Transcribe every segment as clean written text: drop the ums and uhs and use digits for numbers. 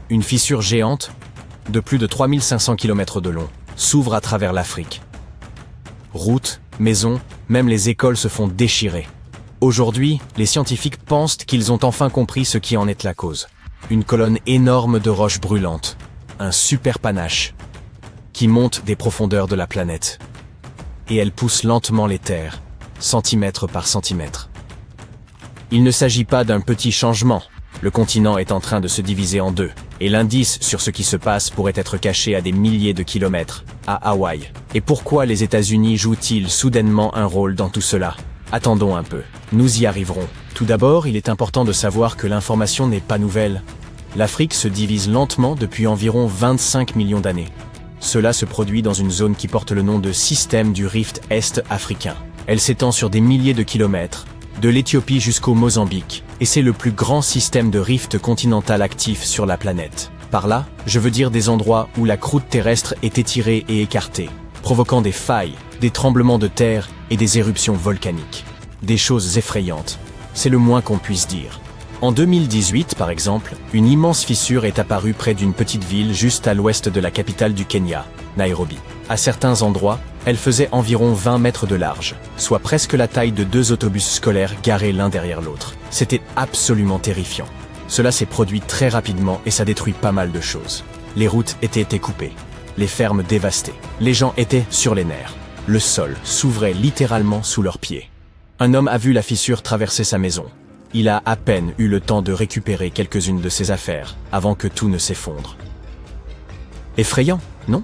Une fissure géante, de plus de 3500 km de long, s'ouvre à travers l'Afrique. Routes, maisons, même les écoles se font déchirer. Aujourd'hui, les scientifiques pensent qu'ils ont enfin compris ce qui en est la cause. Une colonne énorme de roches brûlantes, un super panache, qui monte des profondeurs de la planète. Et elle pousse lentement les terres, centimètre par centimètre. Il ne s'agit pas d'un petit changement. Le continent est en train de se diviser en deux, et l'indice sur ce qui se passe pourrait être caché à des milliers de kilomètres, à Hawaï. Et pourquoi les États-Unis jouent-ils soudainement un rôle dans tout cela? Attendons un peu, nous y arriverons. Tout d'abord, il est important de savoir que l'information n'est pas nouvelle. L'Afrique se divise lentement depuis environ 25 millions d'années. Cela se produit dans une zone qui porte le nom de système du Rift Est africain. Elle s'étend sur des milliers de kilomètres, de l'Éthiopie jusqu'au Mozambique, et c'est le plus grand système de rift continental actif sur la planète. Par là, je veux dire des endroits où la croûte terrestre est étirée et écartée, provoquant des failles, des tremblements de terre et des éruptions volcaniques. Des choses effrayantes, c'est le moins qu'on puisse dire. En 2018, par exemple, une immense fissure est apparue près d'une petite ville juste à l'ouest de la capitale du Kenya, Nairobi. À certains endroits, elle faisait environ 20 mètres de large, soit presque la taille de 2 autobus scolaires garés l'un derrière l'autre. C'était absolument terrifiant. Cela s'est produit très rapidement et ça détruit pas mal de choses. Les routes étaient coupées, les fermes dévastées, les gens étaient sur les nerfs. Le sol s'ouvrait littéralement sous leurs pieds. Un homme a vu la fissure traverser sa maison. Il a à peine eu le temps de récupérer quelques-unes de ses affaires avant que tout ne s'effondre. Effrayant, non ?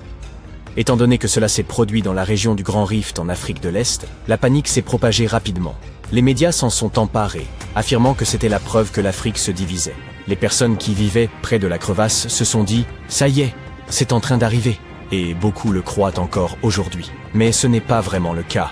Étant donné que cela s'est produit dans la région du Grand Rift en Afrique de l'Est, la panique s'est propagée rapidement. Les médias s'en sont emparés, affirmant que c'était la preuve que l'Afrique se divisait. Les personnes qui vivaient près de la crevasse se sont dit « ça y est, c'est en train d'arriver ». Et beaucoup le croient encore aujourd'hui. Mais ce n'est pas vraiment le cas.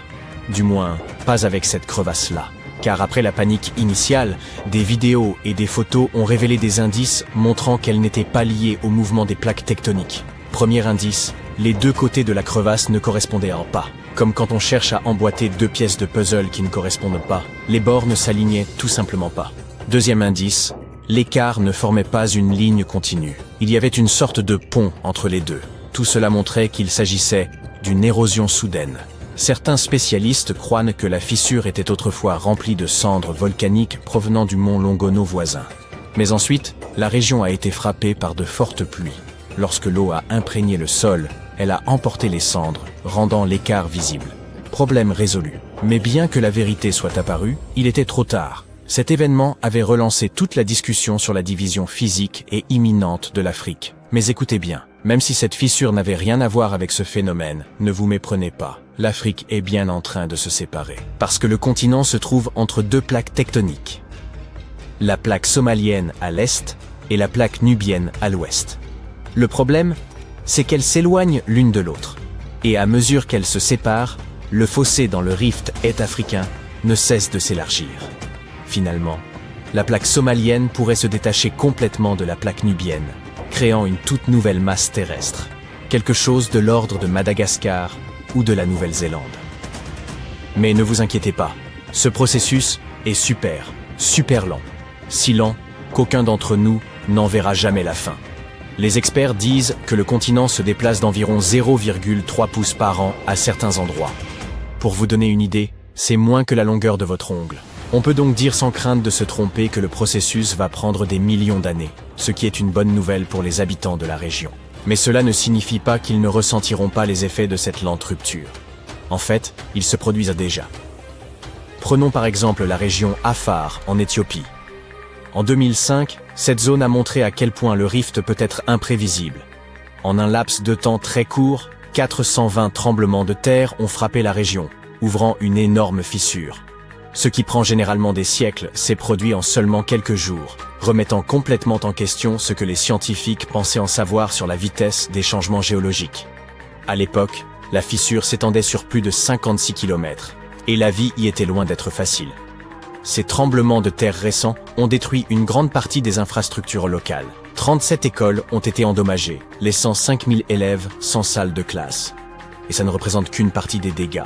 Du moins, pas avec cette crevasse-là. Car après la panique initiale, des vidéos et des photos ont révélé des indices montrant qu'elle n'était pas liée au mouvement des plaques tectoniques. Premier indice, les deux côtés de la crevasse ne correspondaient pas. Comme quand on cherche à emboîter deux pièces de puzzle qui ne correspondent pas, les bords ne s'alignaient tout simplement pas. Deuxième indice, l'écart ne formait pas une ligne continue. Il y avait une sorte de pont entre les deux. Tout cela montrait qu'il s'agissait d'une érosion soudaine. Certains spécialistes croient que la fissure était autrefois remplie de cendres volcaniques provenant du mont Longono voisin. Mais ensuite, la région a été frappée par de fortes pluies. Lorsque l'eau a imprégné le sol, elle a emporté les cendres, rendant l'écart visible. Problème résolu. Mais bien que la vérité soit apparue, il était trop tard. Cet événement avait relancé toute la discussion sur la division physique et imminente de l'Afrique. Mais écoutez bien, même si cette fissure n'avait rien à voir avec ce phénomène, ne vous méprenez pas. L'Afrique est bien en train de se séparer. Parce que le continent se trouve entre deux plaques tectoniques. La plaque somalienne à l'est et la plaque nubienne à l'ouest. Le problème, c'est qu'elles s'éloignent l'une de l'autre. Et à mesure qu'elles se séparent, le fossé dans le rift est-africain ne cesse de s'élargir. Finalement, la plaque somalienne pourrait se détacher complètement de la plaque nubienne, créant une toute nouvelle masse terrestre. Quelque chose de l'ordre de Madagascar ou de la Nouvelle-Zélande. Mais ne vous inquiétez pas, ce processus est super lent. Si lent qu'aucun d'entre nous n'en verra jamais la fin. Les experts disent que le continent se déplace d'environ 0,3 pouces par an à certains endroits. Pour vous donner une idée, c'est moins que la longueur de votre ongle. On peut donc dire sans crainte de se tromper que le processus va prendre des millions d'années, ce qui est une bonne nouvelle pour les habitants de la région. Mais cela ne signifie pas qu'ils ne ressentiront pas les effets de cette lente rupture. En fait, ils se produisent déjà. Prenons par exemple la région Afar en Éthiopie. En 2005, cette zone a montré à quel point le rift peut être imprévisible. En un laps de temps très court, 420 tremblements de terre ont frappé la région, ouvrant une énorme fissure. Ce qui prend généralement des siècles s'est produit en seulement quelques jours, remettant complètement en question ce que les scientifiques pensaient en savoir sur la vitesse des changements géologiques. À l'époque, la fissure s'étendait sur plus de 56 km, et la vie y était loin d'être facile. Ces tremblements de terre récents ont détruit une grande partie des infrastructures locales. 37 écoles ont été endommagées, laissant 5000 élèves sans salle de classe. Et ça ne représente qu'une partie des dégâts.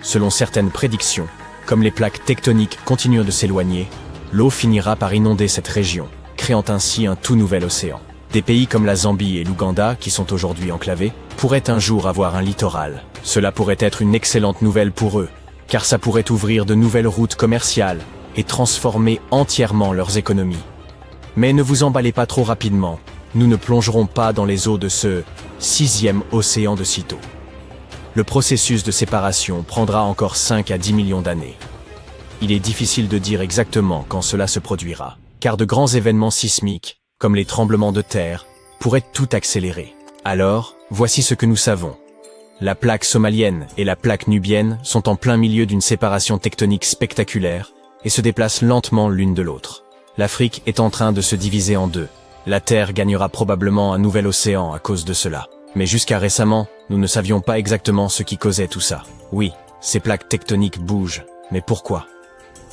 Selon certaines prédictions, comme les plaques tectoniques continuent de s'éloigner, l'eau finira par inonder cette région, créant ainsi un tout nouvel océan. Des pays comme la Zambie et l'Ouganda, qui sont aujourd'hui enclavés, pourraient un jour avoir un littoral. Cela pourrait être une excellente nouvelle pour eux, car ça pourrait ouvrir de nouvelles routes commerciales et transformer entièrement leurs économies. Mais ne vous emballez pas trop rapidement, nous ne plongerons pas dans les eaux de ce 6e océan de sitôt. Le processus de séparation prendra encore 5 à 10 millions d'années. Il est difficile de dire exactement quand cela se produira, car de grands événements sismiques, comme les tremblements de terre, pourraient tout accélérer. Alors, voici ce que nous savons. La plaque somalienne et la plaque nubienne sont en plein milieu d'une séparation tectonique spectaculaire et se déplacent lentement l'une de l'autre. L'Afrique est en train de se diviser en deux. La Terre gagnera probablement un nouvel océan à cause de cela. Mais jusqu'à récemment, nous ne savions pas exactement ce qui causait tout ça. Oui, ces plaques tectoniques bougent. Mais pourquoi ?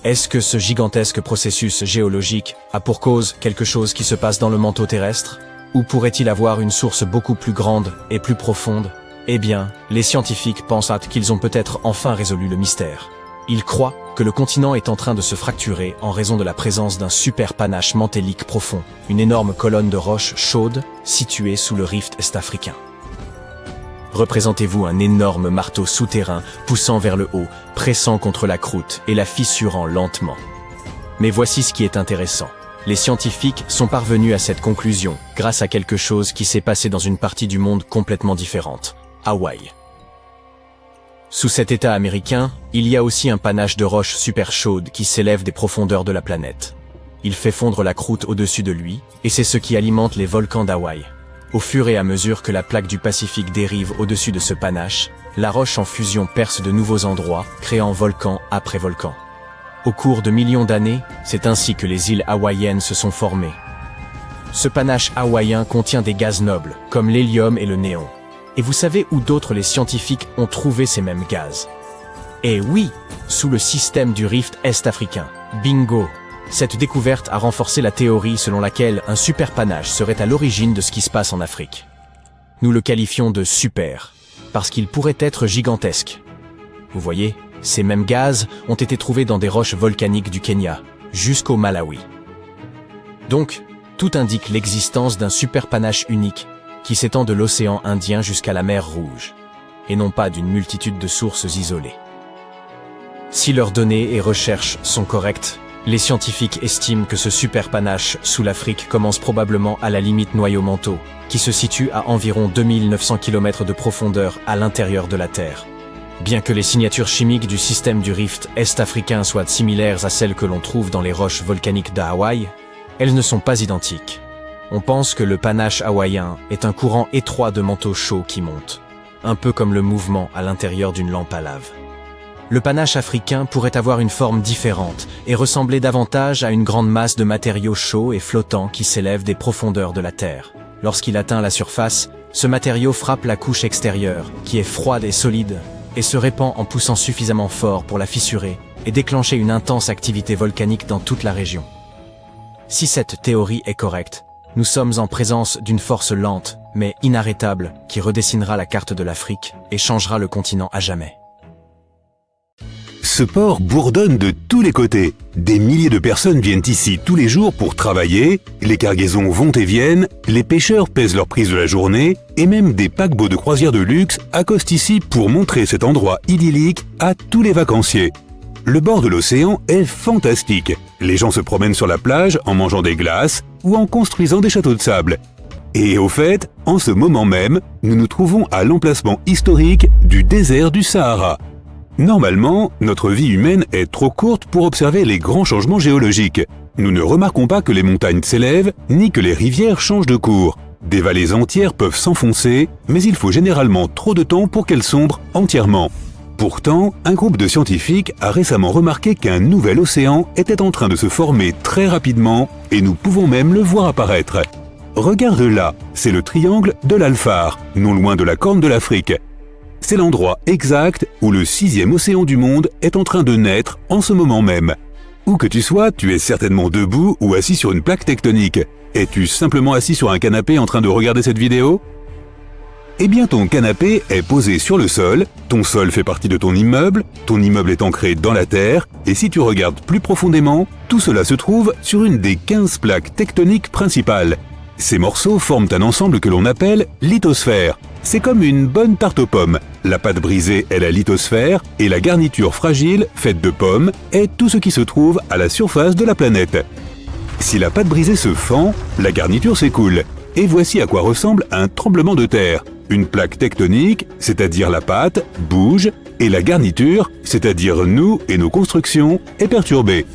Est-ce que ce gigantesque processus géologique a pour cause quelque chose qui se passe dans le manteau terrestre ? Ou pourrait-il avoir une source beaucoup plus grande et plus profonde ? Eh bien, les scientifiques pensent qu'ils ont peut-être enfin résolu le mystère. Ils croient que le continent est en train de se fracturer en raison de la présence d'un super panache mantélique profond, une énorme colonne de roches chaudes située sous le rift est-africain. Représentez-vous un énorme marteau souterrain poussant vers le haut, pressant contre la croûte et la fissurant lentement. Mais voici ce qui est intéressant. Les scientifiques sont parvenus à cette conclusion grâce à quelque chose qui s'est passé dans une partie du monde complètement différente, Hawaï. Sous cet État américain, il y a aussi un panache de roches super chaudes qui s'élève des profondeurs de la planète. Il fait fondre la croûte au-dessus de lui, et c'est ce qui alimente les volcans d'Hawaï. Au fur et à mesure que la plaque du Pacifique dérive au-dessus de ce panache, la roche en fusion perce de nouveaux endroits, créant volcan après volcan. Au cours de millions d'années, c'est ainsi que les îles hawaïennes se sont formées. Ce panache hawaïen contient des gaz nobles, comme l'hélium et le néon. Et vous savez où d'autres les scientifiques ont trouvé ces mêmes gaz? Eh oui, sous le système du rift est-africain. Bingo! Cette découverte a renforcé la théorie selon laquelle un super panache serait à l'origine de ce qui se passe en Afrique. Nous le qualifions de super, parce qu'il pourrait être gigantesque. Vous voyez, ces mêmes gaz ont été trouvés dans des roches volcaniques du Kenya, jusqu'au Malawi. Donc, tout indique l'existence d'un super panache unique qui s'étend de l'océan Indien jusqu'à la mer Rouge, et non pas d'une multitude de sources isolées. Si leurs données et recherches sont correctes, les scientifiques estiment que ce super panache sous l'Afrique commence probablement à la limite noyau-manteau, qui se situe à environ 2900 km de profondeur à l'intérieur de la Terre. Bien que les signatures chimiques du système du rift est-africain soient similaires à celles que l'on trouve dans les roches volcaniques d'Hawaï, elles ne sont pas identiques. On pense que le panache hawaïen est un courant étroit de manteau chaud qui monte, un peu comme le mouvement à l'intérieur d'une lampe à lave. Le panache africain pourrait avoir une forme différente et ressembler davantage à une grande masse de matériaux chauds et flottants qui s'élèvent des profondeurs de la Terre. Lorsqu'il atteint la surface, ce matériau frappe la couche extérieure, qui est froide et solide, et se répand en poussant suffisamment fort pour la fissurer et déclencher une intense activité volcanique dans toute la région. Si cette théorie est correcte, nous sommes en présence d'une force lente, mais inarrêtable, qui redessinera la carte de l'Afrique et changera le continent à jamais. Ce port bourdonne de tous les côtés. Des milliers de personnes viennent ici tous les jours pour travailler, les cargaisons vont et viennent, les pêcheurs pèsent leur prise de la journée, et même des paquebots de croisière de luxe accostent ici pour montrer cet endroit idyllique à tous les vacanciers. Le bord de l'océan est fantastique. Les gens se promènent sur la plage en mangeant des glaces ou en construisant des châteaux de sable. Et au fait, en ce moment même, nous nous trouvons à l'emplacement historique du désert du Sahara. Normalement, notre vie humaine est trop courte pour observer les grands changements géologiques. Nous ne remarquons pas que les montagnes s'élèvent, ni que les rivières changent de cours. Des vallées entières peuvent s'enfoncer, mais il faut généralement trop de temps pour qu'elles sombrent entièrement. Pourtant, un groupe de scientifiques a récemment remarqué qu'un nouvel océan était en train de se former très rapidement, et nous pouvons même le voir apparaître. Regarde là, c'est le triangle de l'Alphar, non loin de la Corne de l'Afrique. C'est l'endroit exact où le 6e océan du monde est en train de naître en ce moment même. Où que tu sois, tu es certainement debout ou assis sur une plaque tectonique. Es-tu simplement assis sur un canapé en train de regarder cette vidéo ? Eh bien ton canapé est posé sur le sol, ton sol fait partie de ton immeuble est ancré dans la terre, et si tu regardes plus profondément, tout cela se trouve sur une des 15 plaques tectoniques principales. Ces morceaux forment un ensemble que l'on appelle lithosphère. C'est comme une bonne tarte aux pommes. La pâte brisée est la lithosphère et la garniture fragile, faite de pommes, est tout ce qui se trouve à la surface de la planète. Si la pâte brisée se fend, la garniture s'écoule. Et voici à quoi ressemble un tremblement de terre. Une plaque tectonique, c'est-à-dire la pâte, bouge, et la garniture, c'est-à-dire nous et nos constructions, est perturbée.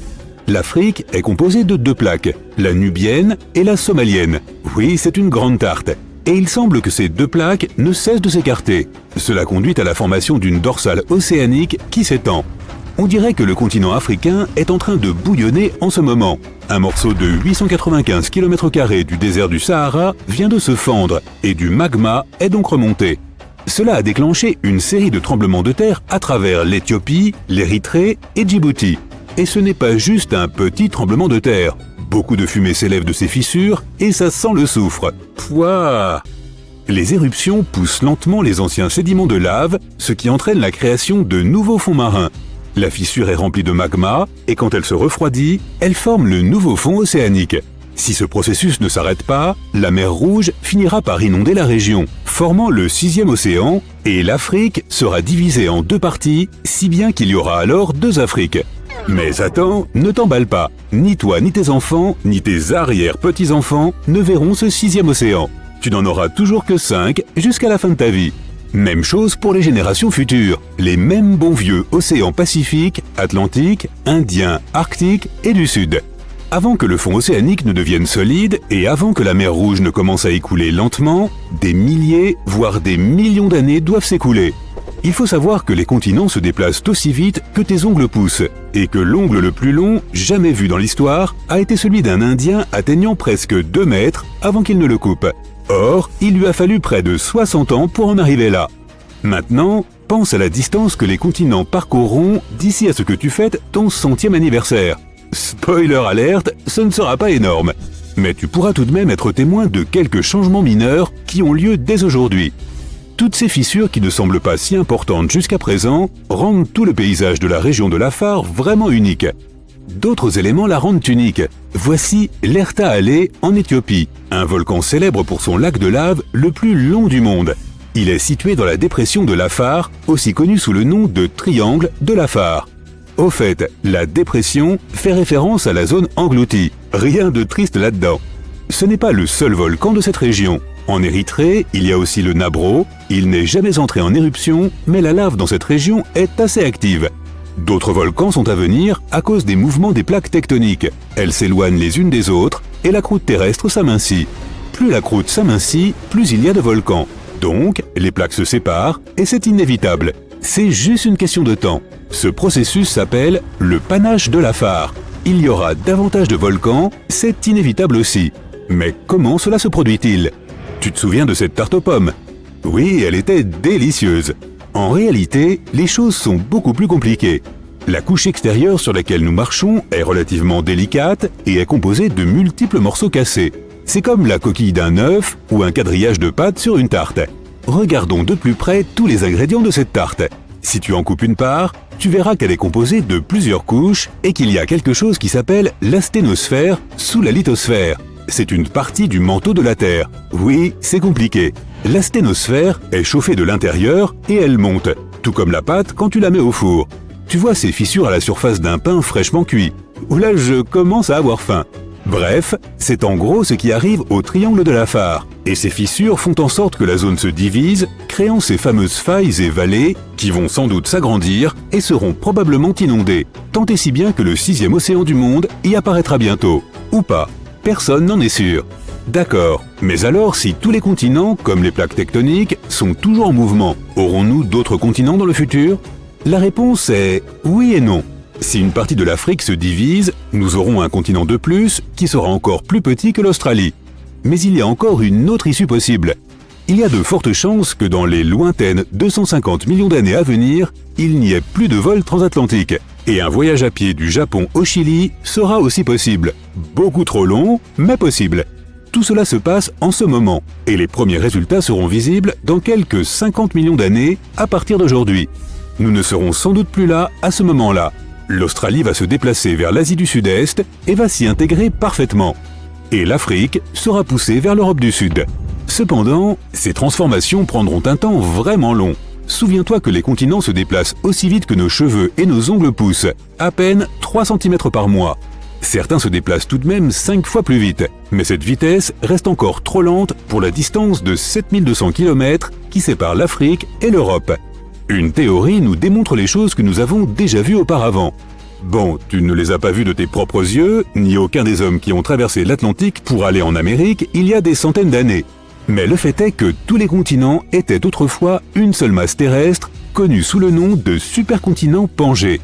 L'Afrique est composée de 2 plaques, la nubienne et la somalienne. Oui, c'est une grande tarte. Et il semble que ces 2 plaques ne cessent de s'écarter. Cela conduit à la formation d'une dorsale océanique qui s'étend. On dirait que le continent africain est en train de bouillonner en ce moment. Un morceau de 895 km² du désert du Sahara vient de se fendre et du magma est donc remonté. Cela a déclenché une série de tremblements de terre à travers l'Éthiopie, l'Érythrée et Djibouti. Et ce n'est pas juste un petit tremblement de terre. Beaucoup de fumée s'élève de ces fissures et ça sent le soufre. Pouah! Les éruptions poussent lentement les anciens sédiments de lave, ce qui entraîne la création de nouveaux fonds marins. La fissure est remplie de magma et quand elle se refroidit, elle forme le nouveau fond océanique. Si ce processus ne s'arrête pas, la mer Rouge finira par inonder la région, formant le 6e océan, et l'Afrique sera divisée en 2 parties, si bien qu'il y aura alors 2 Afriques. Mais attends, ne t'emballe pas. Ni toi, ni tes enfants, ni tes arrière-petits-enfants ne verront ce 6e océan. Tu n'en auras toujours que 5 jusqu'à la fin de ta vie. Même chose pour les générations futures. Les mêmes bons vieux océans Pacifique, Atlantique, Indien, Arctique et du Sud. Avant que le fond océanique ne devienne solide et avant que la mer Rouge ne commence à écouler lentement, des milliers, voire des millions d'années doivent s'écouler. Il faut savoir que les continents se déplacent aussi vite que tes ongles poussent, et que l'ongle le plus long jamais vu dans l'histoire a été celui d'un Indien atteignant presque 2 mètres avant qu'il ne le coupe. Or, il lui a fallu près de 60 ans pour en arriver là. Maintenant, pense à la distance que les continents parcourront d'ici à ce que tu fêtes ton 100e anniversaire. Spoiler alerte, ce ne sera pas énorme. Mais tu pourras tout de même être témoin de quelques changements mineurs qui ont lieu dès aujourd'hui. Toutes ces fissures qui ne semblent pas si importantes jusqu'à présent rendent tout le paysage de la région de l'Afar vraiment unique. D'autres éléments la rendent unique. Voici l'Erta Ale en Éthiopie, un volcan célèbre pour son lac de lave le plus long du monde. Il est situé dans la dépression de l'Afar, aussi connue sous le nom de triangle de l'Afar. Au fait, la dépression fait référence à la zone engloutie. Rien de triste là-dedans. Ce n'est pas le seul volcan de cette région. En Érythrée, il y a aussi le Nabro. Il n'est jamais entré en éruption, mais la lave dans cette région est assez active. D'autres volcans sont à venir à cause des mouvements des plaques tectoniques. Elles s'éloignent les unes des autres et la croûte terrestre s'amincit. Plus la croûte s'amincit, plus il y a de volcans. Donc, les plaques se séparent et c'est inévitable. C'est juste une question de temps. Ce processus s'appelle le panache de l'Afar. Il y aura davantage de volcans, c'est inévitable aussi. Mais comment cela se produit-il ? Tu te souviens de cette tarte aux pommes ? Oui, elle était délicieuse. En réalité, les choses sont beaucoup plus compliquées. La couche extérieure sur laquelle nous marchons est relativement délicate et est composée de multiples morceaux cassés. C'est comme la coquille d'un œuf ou un quadrillage de pâte sur une tarte. Regardons de plus près tous les ingrédients de cette tarte. Si tu en coupes une part, tu verras qu'elle est composée de plusieurs couches et qu'il y a quelque chose qui s'appelle l'asténosphère sous la lithosphère. C'est une partie du manteau de la Terre. Oui, c'est compliqué. L'asténosphère est chauffée de l'intérieur et elle monte, tout comme la pâte quand tu la mets au four. Tu vois ces fissures à la surface d'un pain fraîchement cuit. Oula, je commence à avoir faim. Bref, c'est en gros ce qui arrive au triangle de l'Afar. Et ces fissures font en sorte que la zone se divise, créant ces fameuses failles et vallées qui vont sans doute s'agrandir et seront probablement inondées. Tant et si bien que le 6e océan du monde y apparaîtra bientôt. Ou pas. Personne n'en est sûr. D'accord, mais alors si tous les continents, comme les plaques tectoniques, sont toujours en mouvement, aurons-nous d'autres continents dans le futur ? La réponse est oui et non. Si une partie de l'Afrique se divise, nous aurons un continent de plus qui sera encore plus petit que l'Australie. Mais il y a encore une autre issue possible. Il y a de fortes chances que dans les lointaines 250 millions d'années à venir, il n'y ait plus de vol transatlantique. Et un voyage à pied du Japon au Chili sera aussi possible. Beaucoup trop long, mais possible. Tout cela se passe en ce moment, et les premiers résultats seront visibles dans quelques 50 millions d'années à partir d'aujourd'hui. Nous ne serons sans doute plus là à ce moment-là. L'Australie va se déplacer vers l'Asie du Sud-Est et va s'y intégrer parfaitement. Et l'Afrique sera poussée vers l'Europe du Sud. Cependant, ces transformations prendront un temps vraiment long. Souviens-toi que les continents se déplacent aussi vite que nos cheveux et nos ongles poussent, à peine 3 cm par mois. Certains se déplacent tout de même 5 fois plus vite, mais cette vitesse reste encore trop lente pour la distance de 7200 km qui sépare l'Afrique et l'Europe. Une théorie nous démontre les choses que nous avons déjà vues auparavant. Bon, tu ne les as pas vues de tes propres yeux, ni aucun des hommes qui ont traversé l'Atlantique pour aller en Amérique il y a des centaines d'années. Mais le fait est que tous les continents étaient autrefois une seule masse terrestre, connue sous le nom de supercontinent Pangée.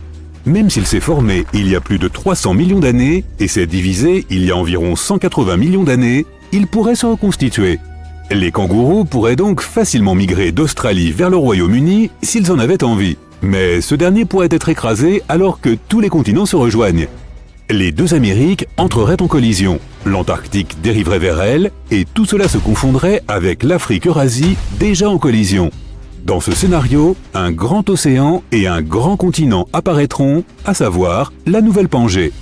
Même s'il s'est formé il y a plus de 300 millions d'années et s'est divisé il y a environ 180 millions d'années, il pourrait se reconstituer. Les kangourous pourraient donc facilement migrer d'Australie vers le Royaume-Uni s'ils en avaient envie. Mais ce dernier pourrait être écrasé alors que tous les continents se rejoignent. Les deux Amériques entreraient en collision, l'Antarctique dériverait vers elle et tout cela se confondrait avec l'Afrique-Eurasie déjà en collision. Dans ce scénario, un grand océan et un grand continent apparaîtront, à savoir la nouvelle Pangée.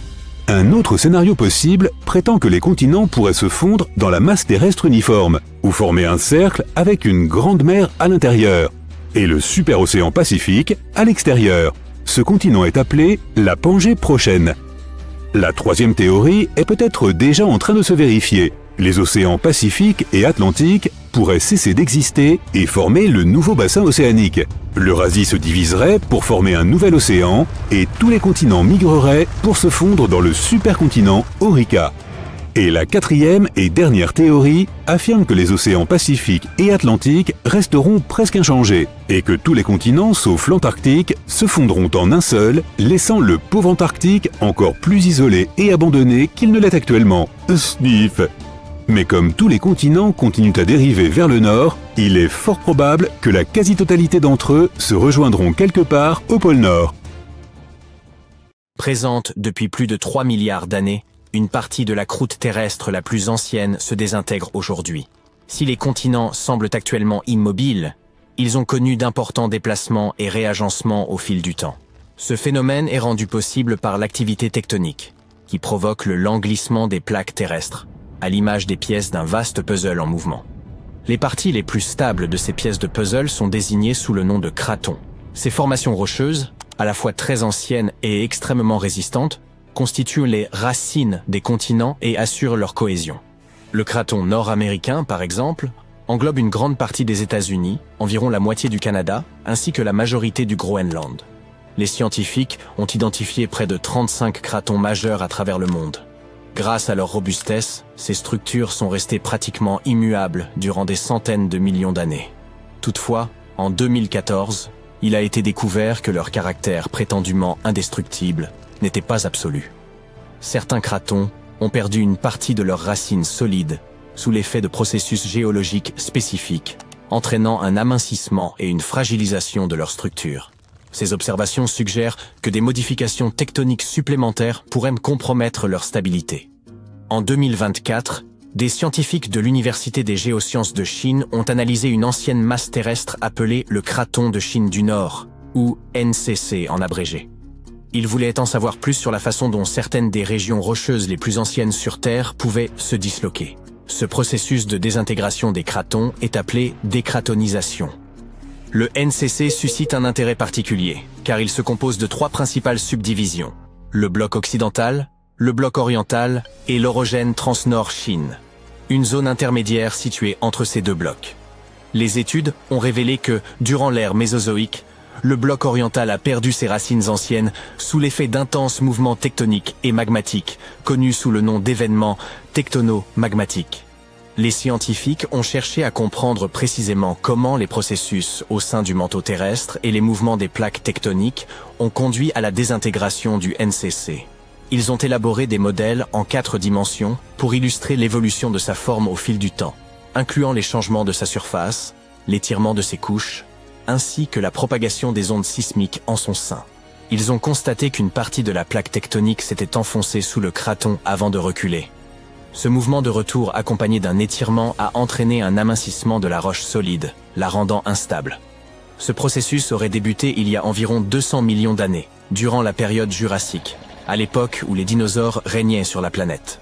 Un autre scénario possible prétend que les continents pourraient se fondre dans la masse terrestre uniforme, ou former un cercle avec une grande mer à l'intérieur, et le super-océan Pacifique à l'extérieur. Ce continent est appelé la Pangée prochaine. La troisième théorie est peut-être déjà en train de se vérifier. Les océans Pacifique et Atlantique pourraient cesser d'exister et former le nouveau bassin océanique. L'Eurasie se diviserait pour former un nouvel océan et tous les continents migreraient pour se fondre dans le supercontinent Orica. Et la quatrième et dernière théorie affirme que les océans Pacifique et Atlantique resteront presque inchangés et que tous les continents sauf l'Antarctique se fondront en un seul, laissant le pauvre Antarctique encore plus isolé et abandonné qu'il ne l'est actuellement. Sniff. Mais comme tous les continents continuent à dériver vers le nord, il est fort probable que la quasi-totalité d'entre eux se rejoindront quelque part au pôle Nord. Présente depuis plus de 3 milliards d'années, une partie de la croûte terrestre la plus ancienne se désintègre aujourd'hui. Si les continents semblent actuellement immobiles, ils ont connu d'importants déplacements et réagencements au fil du temps. Ce phénomène est rendu possible par l'activité tectonique, qui provoque le lent glissement des plaques terrestres, à l'image des pièces d'un vaste puzzle en mouvement. Les parties les plus stables de ces pièces de puzzle sont désignées sous le nom de cratons. Ces formations rocheuses, à la fois très anciennes et extrêmement résistantes, constituent les racines des continents et assurent leur cohésion. Le craton nord-américain, par exemple, englobe une grande partie des États-Unis, environ la moitié du Canada, ainsi que la majorité du Groenland. Les scientifiques ont identifié près de 35 cratons majeurs à travers le monde. Grâce à leur robustesse, ces structures sont restées pratiquement immuables durant des centaines de millions d'années. Toutefois, en 2014, il a été découvert que leur caractère prétendument indestructible n'était pas absolu. Certains cratons ont perdu une partie de leurs racines solides sous l'effet de processus géologiques spécifiques, entraînant un amincissement et une fragilisation de leur structure. Ces observations suggèrent que des modifications tectoniques supplémentaires pourraient compromettre leur stabilité. En 2024, des scientifiques de l'Université des géosciences de Chine ont analysé une ancienne masse terrestre appelée le craton de Chine du Nord, ou NCC en abrégé. Ils voulaient en savoir plus sur la façon dont certaines des régions rocheuses les plus anciennes sur Terre pouvaient se disloquer. Ce processus de désintégration des cratons est appelé décratonisation. Le NCC suscite un intérêt particulier, car il se compose de 3 principales subdivisions, le bloc occidental, le bloc oriental et l'orogène Transnord-Chine, une zone intermédiaire située entre ces 2 blocs. Les études ont révélé que, durant l'ère mésozoïque, le bloc oriental a perdu ses racines anciennes sous l'effet d'intenses mouvements tectoniques et magmatiques, connus sous le nom d'événements tectono-magmatiques. Les scientifiques ont cherché à comprendre précisément comment les processus au sein du manteau terrestre et les mouvements des plaques tectoniques ont conduit à la désintégration du NCC. Ils ont élaboré des modèles en 4 dimensions pour illustrer l'évolution de sa forme au fil du temps, incluant les changements de sa surface, l'étirement de ses couches, ainsi que la propagation des ondes sismiques en son sein. Ils ont constaté qu'une partie de la plaque tectonique s'était enfoncée sous le craton avant de reculer. Ce mouvement de retour accompagné d'un étirement a entraîné un amincissement de la roche solide, la rendant instable. Ce processus aurait débuté il y a environ 200 millions d'années, durant la période jurassique, à l'époque où les dinosaures régnaient sur la planète.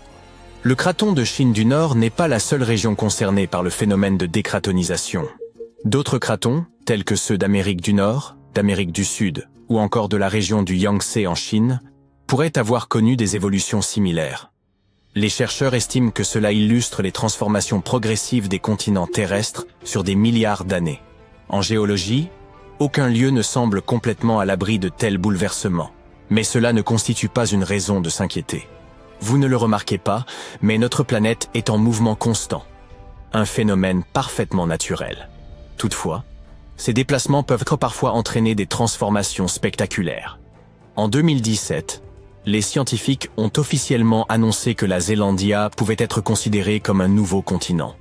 Le craton de Chine du Nord n'est pas la seule région concernée par le phénomène de décratonisation. D'autres cratons, tels que ceux d'Amérique du Nord, d'Amérique du Sud ou encore de la région du Yangtze en Chine, pourraient avoir connu des évolutions similaires. Les chercheurs estiment que cela illustre les transformations progressives des continents terrestres sur des milliards d'années. En géologie, aucun lieu ne semble complètement à l'abri de tels bouleversements, mais cela ne constitue pas une raison de s'inquiéter. Vous ne le remarquez pas, mais notre planète est en mouvement constant. Un phénomène parfaitement naturel. Toutefois, ces déplacements peuvent parfois entraîner des transformations spectaculaires. En 2017, les scientifiques ont officiellement annoncé que la Zélandia pouvait être considérée comme un nouveau continent.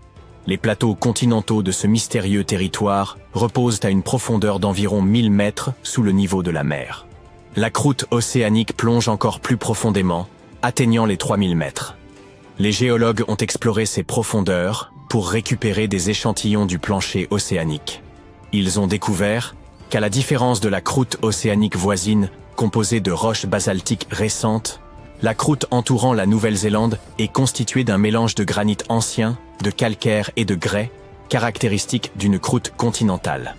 Les plateaux continentaux de ce mystérieux territoire reposent à une profondeur d'environ 1000 mètres sous le niveau de la mer. La croûte océanique plonge encore plus profondément, atteignant les 3000 mètres. Les géologues ont exploré ces profondeurs pour récupérer des échantillons du plancher océanique. Ils ont découvert qu'à la différence de la croûte océanique voisine, composée de roches basaltiques récentes, la croûte entourant la Nouvelle-Zélande est constituée d'un mélange de granit ancien, de calcaire et de grès, caractéristique d'une croûte continentale.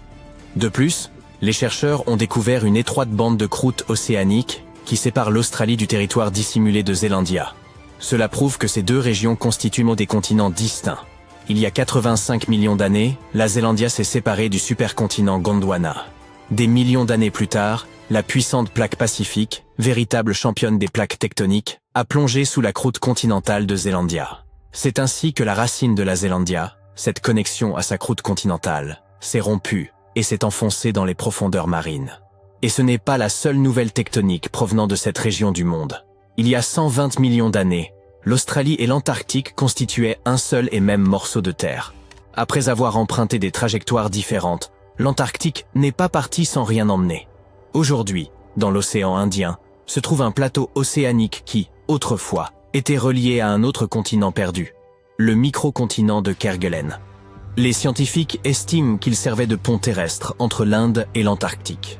De plus, les chercheurs ont découvert une étroite bande de croûte océanique qui sépare l'Australie du territoire dissimulé de Zélandia. Cela prouve que ces deux régions constituent des continents distincts. Il y a 85 millions d'années, la Zélandia s'est séparée du supercontinent Gondwana. Des millions d'années plus tard, la puissante plaque pacifique, véritable championne des plaques tectoniques, a plongé sous la croûte continentale de Zélandia. C'est ainsi que la racine de la Zélandia, cette connexion à sa croûte continentale, s'est rompue et s'est enfoncée dans les profondeurs marines. Et ce n'est pas la seule nouvelle tectonique provenant de cette région du monde. Il y a 120 millions d'années, l'Australie et l'Antarctique constituaient un seul et même morceau de terre. Après avoir emprunté des trajectoires différentes, l'Antarctique n'est pas parti sans rien emmener. Aujourd'hui, dans l'océan Indien, se trouve un plateau océanique qui, autrefois, était relié à un autre continent perdu, le microcontinent de Kerguelen. Les scientifiques estiment qu'il servait de pont terrestre entre l'Inde et l'Antarctique.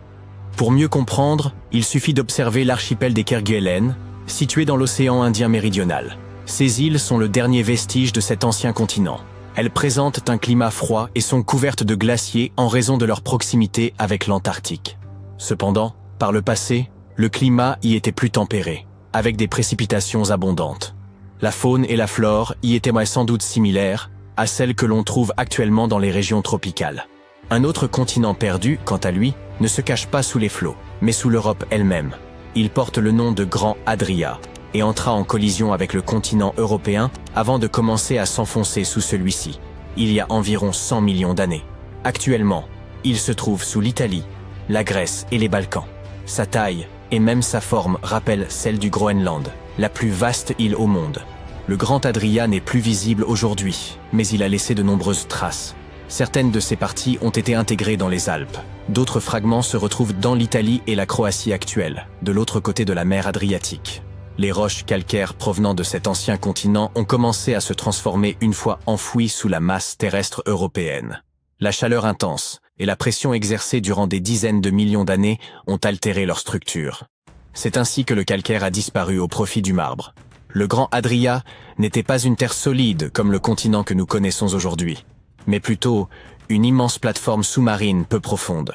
Pour mieux comprendre, il suffit d'observer l'archipel des Kerguelen, situé dans l'océan Indien méridional. Ces îles sont le dernier vestige de cet ancien continent. Elles présentent un climat froid et sont couvertes de glaciers en raison de leur proximité avec l'Antarctique. Cependant, par le passé, le climat y était plus tempéré, avec des précipitations abondantes. La faune et la flore y étaient sans doute similaires à celles que l'on trouve actuellement dans les régions tropicales. Un autre continent perdu, quant à lui, ne se cache pas sous les flots, mais sous l'Europe elle-même. Il porte le nom de Grand Adria et entra en collision avec le continent européen avant de commencer à s'enfoncer sous celui-ci, il y a environ 100 millions d'années. Actuellement, il se trouve sous l'Italie, la Grèce et les Balkans. Sa taille et même sa forme rappellent celle du Groenland, la plus vaste île au monde. Le Grand Adria n'est plus visible aujourd'hui, mais il a laissé de nombreuses traces. Certaines de ses parties ont été intégrées dans les Alpes. D'autres fragments se retrouvent dans l'Italie et la Croatie actuelle, de l'autre côté de la mer Adriatique. Les roches calcaires provenant de cet ancien continent ont commencé à se transformer une fois enfouies sous la masse terrestre européenne. La chaleur intense et la pression exercée durant des dizaines de millions d'années ont altéré leur structure. C'est ainsi que le calcaire a disparu au profit du marbre. Le Grand Adria n'était pas une terre solide comme le continent que nous connaissons aujourd'hui, mais plutôt une immense plateforme sous-marine peu profonde.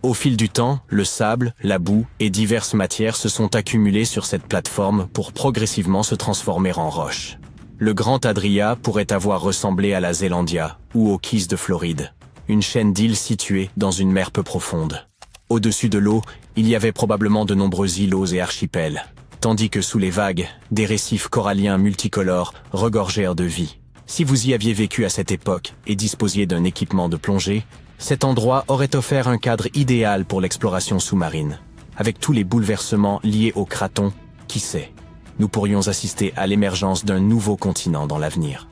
Au fil du temps, le sable, la boue et diverses matières se sont accumulées sur cette plateforme pour progressivement se transformer en roche. Le Grand Adria pourrait avoir ressemblé à la Zélandia ou aux Keys de Floride, une chaîne d'îles située dans une mer peu profonde. Au-dessus de l'eau, il y avait probablement de nombreux îlots et archipels, tandis que sous les vagues, des récifs coralliens multicolores regorgèrent de vie. Si vous y aviez vécu à cette époque et disposiez d'un équipement de plongée, cet endroit aurait offert un cadre idéal pour l'exploration sous-marine. Avec tous les bouleversements liés au craton, qui sait, nous pourrions assister à l'émergence d'un nouveau continent dans l'avenir.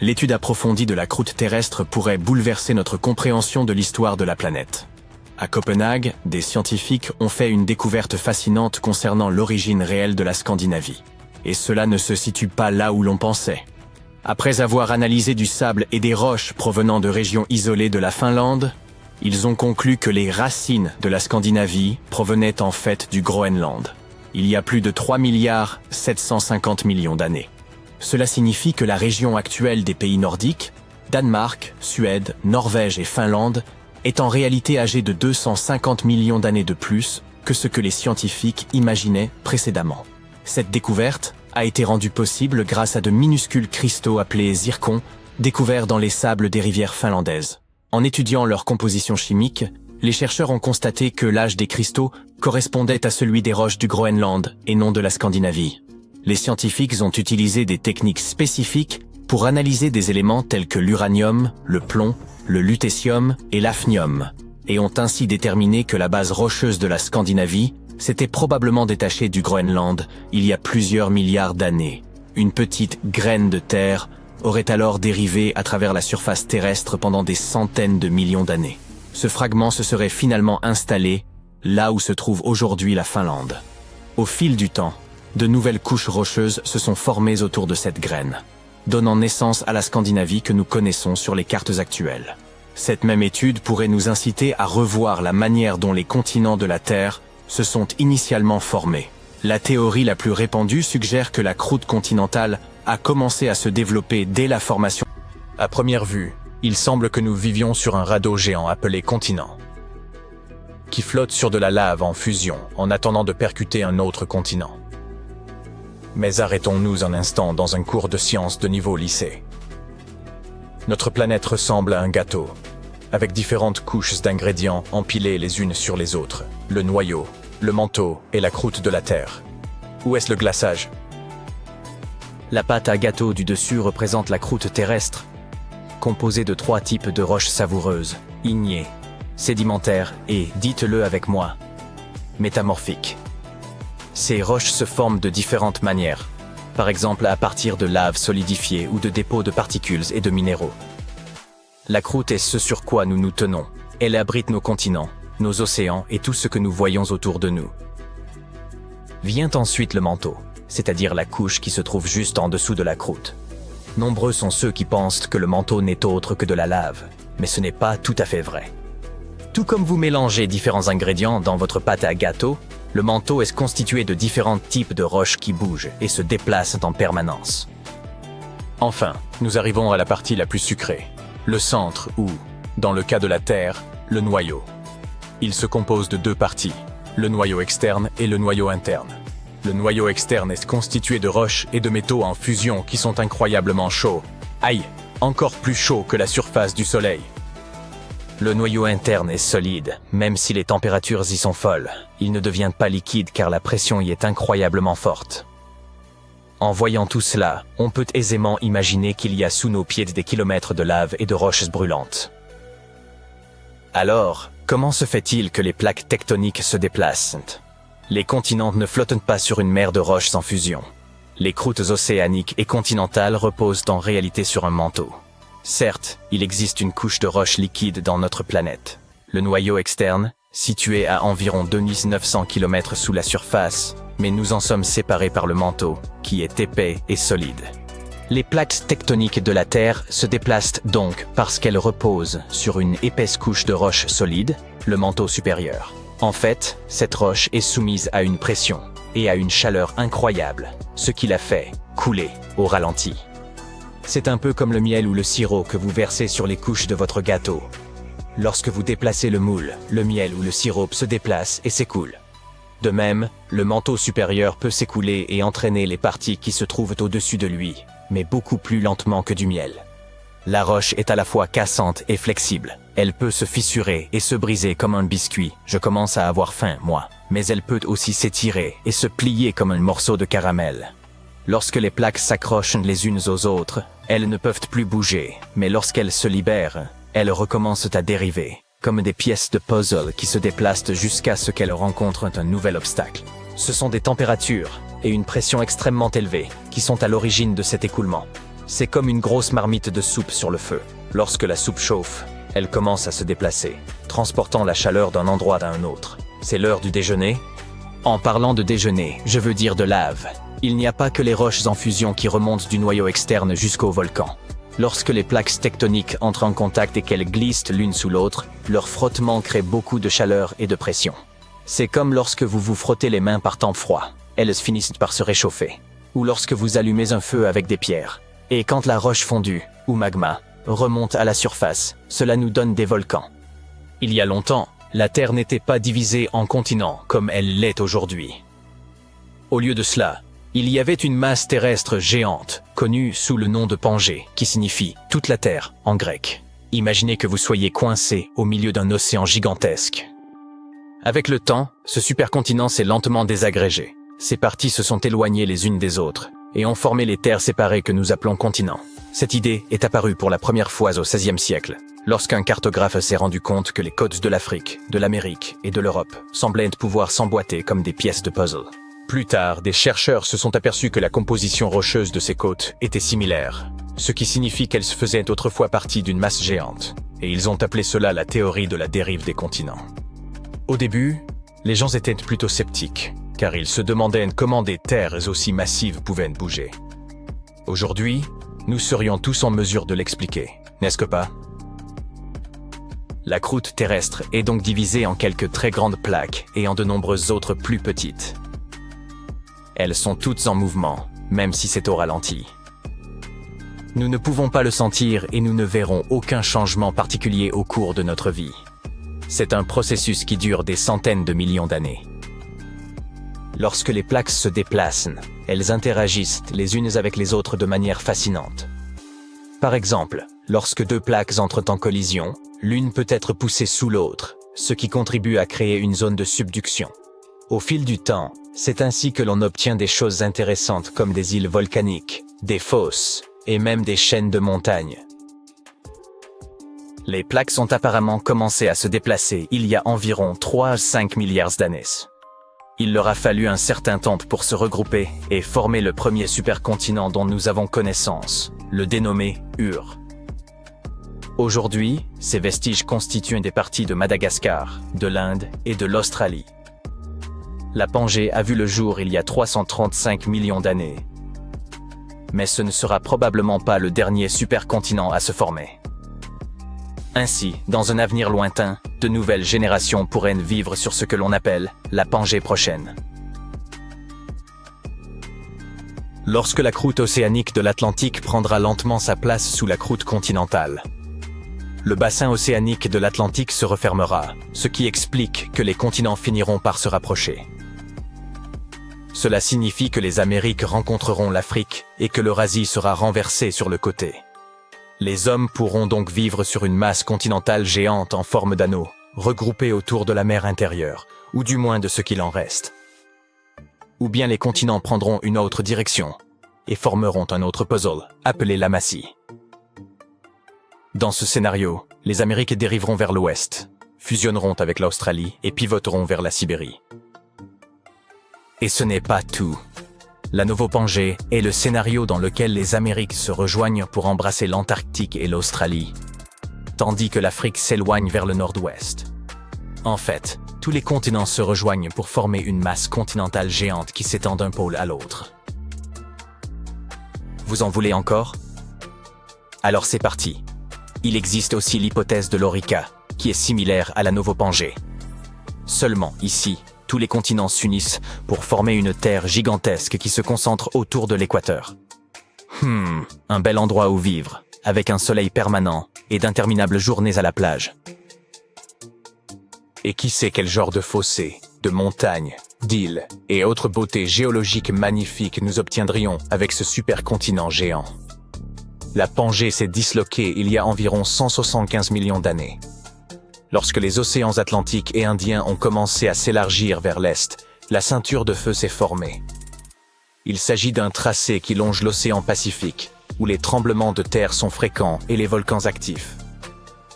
L'étude approfondie de la croûte terrestre pourrait bouleverser notre compréhension de l'histoire de la planète. À Copenhague, des scientifiques ont fait une découverte fascinante concernant l'origine réelle de la Scandinavie. Et cela ne se situe pas là où l'on pensait. Après avoir analysé du sable et des roches provenant de régions isolées de la Finlande, ils ont conclu que les racines de la Scandinavie provenaient en fait du Groenland, il y a plus de 3,750 milliards d'années. Cela signifie que la région actuelle des pays nordiques, Danemark, Suède, Norvège et Finlande, est en réalité âgée de 250 millions d'années de plus que ce que les scientifiques imaginaient précédemment. Cette découverte a été rendue possible grâce à de minuscules cristaux appelés zircons, découverts dans les sables des rivières finlandaises. En étudiant leur composition chimique, les chercheurs ont constaté que l'âge des cristaux correspondait à celui des roches du Groenland et non de la Scandinavie. Les scientifiques ont utilisé des techniques spécifiques pour analyser des éléments tels que l'uranium, le plomb, le lutécium et l'hafnium, et ont ainsi déterminé que la base rocheuse de la Scandinavie s'était probablement détachée du Groenland il y a plusieurs milliards d'années. Une petite graine de terre aurait alors dérivé à travers la surface terrestre pendant des centaines de millions d'années. Ce fragment se serait finalement installé là où se trouve aujourd'hui la Finlande. Au fil du temps, de nouvelles couches rocheuses se sont formées autour de cette graine, donnant naissance à la Scandinavie que nous connaissons sur les cartes actuelles. Cette même étude pourrait nous inciter à revoir la manière dont les continents de la Terre se sont initialement formés. La théorie la plus répandue suggère que la croûte continentale a commencé à se développer dès la formation. À première vue, il semble que nous vivions sur un radeau géant appelé continent, qui flotte sur de la lave en fusion en attendant de percuter un autre continent. Mais arrêtons-nous un instant dans un cours de sciences de niveau lycée. Notre planète ressemble à un gâteau, avec différentes couches d'ingrédients empilées les unes sur les autres, le noyau, le manteau et la croûte de la Terre. Où est-ce le glaçage? La pâte à gâteau du dessus représente la croûte terrestre, composée de 3 types de roches savoureuses, ignées, sédimentaires et, dites-le avec moi, métamorphiques. Ces roches se forment de différentes manières, par exemple à partir de lave solidifiée ou de dépôts de particules et de minéraux. La croûte est ce sur quoi nous nous tenons. Elle abrite nos continents, nos océans et tout ce que nous voyons autour de nous. Vient ensuite le manteau, c'est-à-dire la couche qui se trouve juste en dessous de la croûte. Nombreux sont ceux qui pensent que le manteau n'est autre que de la lave, mais ce n'est pas tout à fait vrai. Tout comme vous mélangez différents ingrédients dans votre pâte à gâteau, le manteau est constitué de différents types de roches qui bougent et se déplacent en permanence. Enfin, nous arrivons à la partie la plus sucrée, le centre ou, dans le cas de la Terre, le noyau. Il se compose de 2 parties, le noyau externe et le noyau interne. Le noyau externe est constitué de roches et de métaux en fusion qui sont incroyablement chauds. Aïe, encore plus chauds que la surface du Soleil. Le noyau interne est solide, même si les températures y sont folles. Il ne devient pas liquide car la pression y est incroyablement forte. En voyant tout cela, on peut aisément imaginer qu'il y a sous nos pieds des kilomètres de lave et de roches brûlantes. Alors, comment se fait-il que les plaques tectoniques se déplacent? Les continents ne flottent pas sur une mer de roches en fusion. Les croûtes océaniques et continentales reposent en réalité sur un manteau. Certes, il existe une couche de roches liquides dans notre planète. Le noyau externe, situé à environ 2900 km sous la surface, mais nous en sommes séparés par le manteau, qui est épais et solide. Les plaques tectoniques de la Terre se déplacent donc parce qu'elles reposent sur une épaisse couche de roches solides, le manteau supérieur. En fait, cette roche est soumise à une pression et à une chaleur incroyable, ce qui la fait couler au ralenti. C'est un peu comme le miel ou le sirop que vous versez sur les couches de votre gâteau. Lorsque vous déplacez le moule, le miel ou le sirop se déplace et s'écoule. De même, le manteau supérieur peut s'écouler et entraîner les parties qui se trouvent au-dessus de lui, mais beaucoup plus lentement que du miel. La roche est à la fois cassante et flexible. Elle peut se fissurer et se briser comme un biscuit. Je commence à avoir faim, moi. Mais elle peut aussi s'étirer et se plier comme un morceau de caramel. Lorsque les plaques s'accrochent les unes aux autres, elles ne peuvent plus bouger, mais lorsqu'elles se libèrent, elles recommencent à dériver, comme des pièces de puzzle qui se déplacent jusqu'à ce qu'elles rencontrent un nouvel obstacle. Ce sont des températures et une pression extrêmement élevées qui sont à l'origine de cet écoulement. C'est comme une grosse marmite de soupe sur le feu. Lorsque la soupe chauffe, elle commence à se déplacer, transportant la chaleur d'un endroit à un autre. C'est l'heure du déjeuner. En parlant de déjeuner, je veux dire de lave. Il n'y a pas que les roches en fusion qui remontent du noyau externe jusqu'au volcan. Lorsque les plaques tectoniques entrent en contact et qu'elles glissent l'une sous l'autre, leur frottement crée beaucoup de chaleur et de pression. C'est comme lorsque vous vous frottez les mains par temps froid. Elles finissent par se réchauffer. Ou lorsque vous allumez un feu avec des pierres. Et quand la roche fondue, ou magma, remonte à la surface, cela nous donne des volcans. Il y a longtemps, la Terre n'était pas divisée en continents comme elle l'est aujourd'hui. Au lieu de cela, il y avait une masse terrestre géante, connue sous le nom de Pangée, qui signifie « toute la Terre » en grec. Imaginez que vous soyez coincé au milieu d'un océan gigantesque. Avec le temps, ce supercontinent s'est lentement désagrégé. Ses parties se sont éloignées les unes des autres et ont formé les terres séparées que nous appelons continents. Cette idée est apparue pour la première fois au XVIe siècle, lorsqu'un cartographe s'est rendu compte que les côtes de l'Afrique, de l'Amérique et de l'Europe semblaient pouvoir s'emboîter comme des pièces de puzzle. Plus tard, des chercheurs se sont aperçus que la composition rocheuse de ces côtes était similaire, ce qui signifie qu'elles faisaient autrefois partie d'une masse géante, et ils ont appelé cela la théorie de la dérive des continents. Au début, les gens étaient plutôt sceptiques, car ils se demandaient comment des terres aussi massives pouvaient bouger. Aujourd'hui, nous serions tous en mesure de l'expliquer, n'est-ce que pas? La croûte terrestre est donc divisée en quelques très grandes plaques et en de nombreuses autres plus petites. Elles sont toutes en mouvement, même si c'est au ralenti. Nous ne pouvons pas le sentir et nous ne verrons aucun changement particulier au cours de notre vie. C'est un processus qui dure des centaines de millions d'années. Lorsque les plaques se déplacent, elles interagissent les unes avec les autres de manière fascinante. Par exemple, lorsque deux plaques entrent en collision, l'une peut être poussée sous l'autre, ce qui contribue à créer une zone de subduction. Au fil du temps, c'est ainsi que l'on obtient des choses intéressantes comme des îles volcaniques, des fosses et même des chaînes de montagnes. Les plaques ont apparemment commencé à se déplacer il y a environ 3 à 5 milliards d'années. Il leur a fallu un certain temps pour se regrouper et former le premier supercontinent dont nous avons connaissance, le dénommé Ur. Aujourd'hui, ces vestiges constituent des parties de Madagascar, de l'Inde et de l'Australie. La Pangée a vu le jour il y a 335 millions d'années. Mais ce ne sera probablement pas le dernier supercontinent à se former. Ainsi, dans un avenir lointain, de nouvelles générations pourraient vivre sur ce que l'on appelle la Pangée prochaine. Lorsque la croûte océanique de l'Atlantique prendra lentement sa place sous la croûte continentale, le bassin océanique de l'Atlantique se refermera, ce qui explique que les continents finiront par se rapprocher. Cela signifie que les Amériques rencontreront l'Afrique et que l'Eurasie sera renversée sur le côté. Les hommes pourront donc vivre sur une masse continentale géante en forme d'anneau, regroupée autour de la mer intérieure, ou du moins de ce qu'il en reste. Ou bien les continents prendront une autre direction et formeront un autre puzzle, appelé l'amassie. Dans ce scénario, les Amériques dériveront vers l'ouest, fusionneront avec l'Australie et pivoteront vers la Sibérie. Et ce n'est pas tout. La Novo-Pangée est le scénario dans lequel les Amériques se rejoignent pour embrasser l'Antarctique et l'Australie, tandis que l'Afrique s'éloigne vers le nord-ouest. En fait, tous les continents se rejoignent pour former une masse continentale géante qui s'étend d'un pôle à l'autre. Vous en voulez encore? Alors c'est parti. Il existe aussi l'hypothèse de l'Orica, qui est similaire à la Novo-Pangée. Seulement, ici, tous les continents s'unissent pour former une terre gigantesque qui se concentre autour de l'équateur. Un bel endroit où vivre, avec un soleil permanent et d'interminables journées à la plage. Et qui sait quel genre de fossés, de montagnes, d'îles et autres beautés géologiques magnifiques nous obtiendrions avec ce supercontinent géant. La Pangée s'est disloquée il y a environ 175 millions d'années. Lorsque les océans Atlantiques et Indiens ont commencé à s'élargir vers l'est, la ceinture de feu s'est formée. Il s'agit d'un tracé qui longe l'océan Pacifique, où les tremblements de terre sont fréquents et les volcans actifs.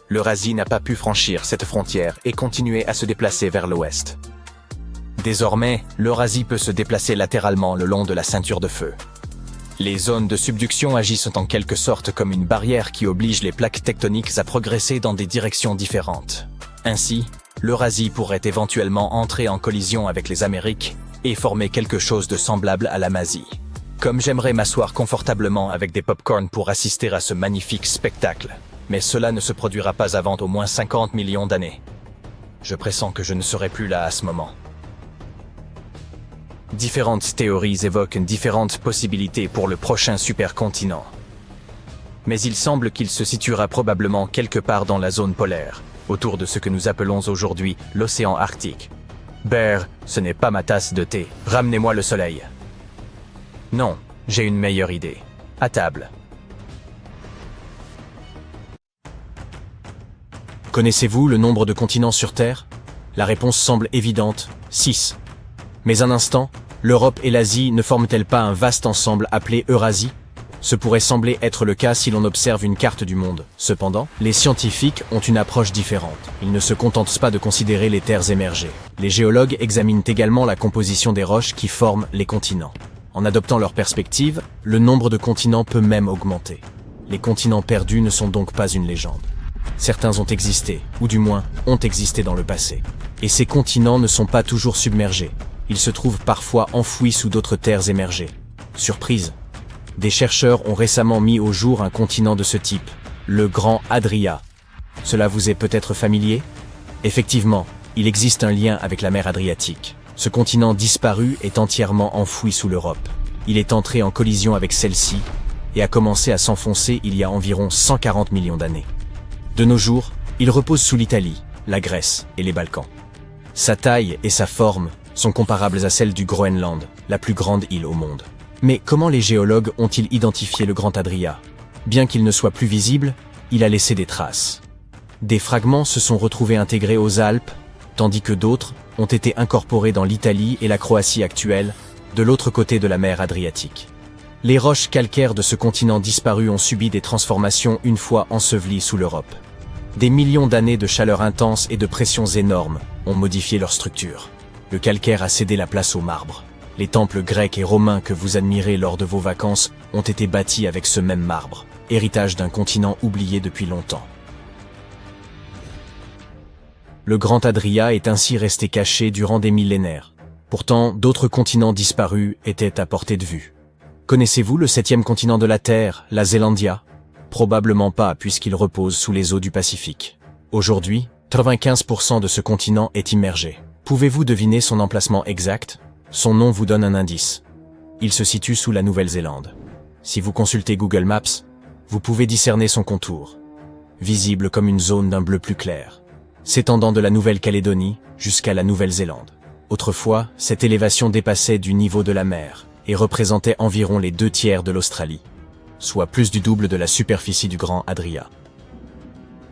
L'Eurasie n'a pas pu franchir cette frontière et continuer à se déplacer vers l'ouest. Désormais, l'Eurasie peut se déplacer latéralement le long de la ceinture de feu. Les zones de subduction agissent en quelque sorte comme une barrière qui oblige les plaques tectoniques à progresser dans des directions différentes. Ainsi, l'Eurasie pourrait éventuellement entrer en collision avec les Amériques et former quelque chose de semblable à l'Amazie. Comme j'aimerais m'asseoir confortablement avec des pop-corn pour assister à ce magnifique spectacle, mais cela ne se produira pas avant au moins 50 millions d'années. Je pressens que je ne serai plus là à ce moment. Différentes théories évoquent différentes possibilités pour le prochain supercontinent. Mais il semble qu'il se situera probablement quelque part dans la zone polaire, autour de ce que nous appelons aujourd'hui l'océan Arctique. Bear, ce n'est pas ma tasse de thé. Ramenez-moi le soleil. Non, j'ai une meilleure idée. À table. Connaissez-vous le nombre de continents sur Terre? La réponse semble évidente, 6. Mais un instant, l'Europe et l'Asie ne forment-elles pas un vaste ensemble appelé Eurasie? Ce pourrait sembler être le cas si l'on observe une carte du monde. Cependant, les scientifiques ont une approche différente. Ils ne se contentent pas de considérer les terres émergées. Les géologues examinent également la composition des roches qui forment les continents. En adoptant leur perspective, le nombre de continents peut même augmenter. Les continents perdus ne sont donc pas une légende. Certains ont existé, ou du moins ont existé dans le passé. Et ces continents ne sont pas toujours submergés. Ils se trouvent parfois enfouis sous d'autres terres émergées. Surprise! Des chercheurs ont récemment mis au jour un continent de ce type, le Grand Adria. Cela vous est peut-être familier? Effectivement, il existe un lien avec la mer Adriatique. Ce continent disparu est entièrement enfoui sous l'Europe. Il est entré en collision avec celle-ci et a commencé à s'enfoncer il y a environ 140 millions d'années. De nos jours, il repose sous l'Italie, la Grèce et les Balkans. Sa taille et sa forme sont comparables à celles du Groenland, la plus grande île au monde. Mais comment les géologues ont-ils identifié le Grand Adria? Bien qu'il ne soit plus visible, il a laissé des traces. Des fragments se sont retrouvés intégrés aux Alpes, tandis que d'autres ont été incorporés dans l'Italie et la Croatie actuelle, de l'autre côté de la mer Adriatique. Les roches calcaires de ce continent disparu ont subi des transformations une fois ensevelies sous l'Europe. Des millions d'années de chaleur intense et de pressions énormes ont modifié leur structure. Le calcaire a cédé la place au marbre. Les temples grecs et romains que vous admirez lors de vos vacances ont été bâtis avec ce même marbre, héritage d'un continent oublié depuis longtemps. Le Grand Adria est ainsi resté caché durant des millénaires. Pourtant, d'autres continents disparus étaient à portée de vue. Connaissez-vous le 7e continent de la Terre, la Zélandia? Probablement pas, puisqu'il repose sous les eaux du Pacifique. Aujourd'hui, 95% de ce continent est immergé. Pouvez-vous deviner son emplacement exact? Son nom vous donne un indice. Il se situe sous la Nouvelle-Zélande. Si vous consultez Google Maps, vous pouvez discerner son contour, visible comme une zone d'un bleu plus clair, s'étendant de la Nouvelle-Calédonie jusqu'à la Nouvelle-Zélande. Autrefois, cette élévation dépassait du niveau de la mer et représentait environ les 2/3 de l'Australie, soit plus du double de la superficie du Grand Adria.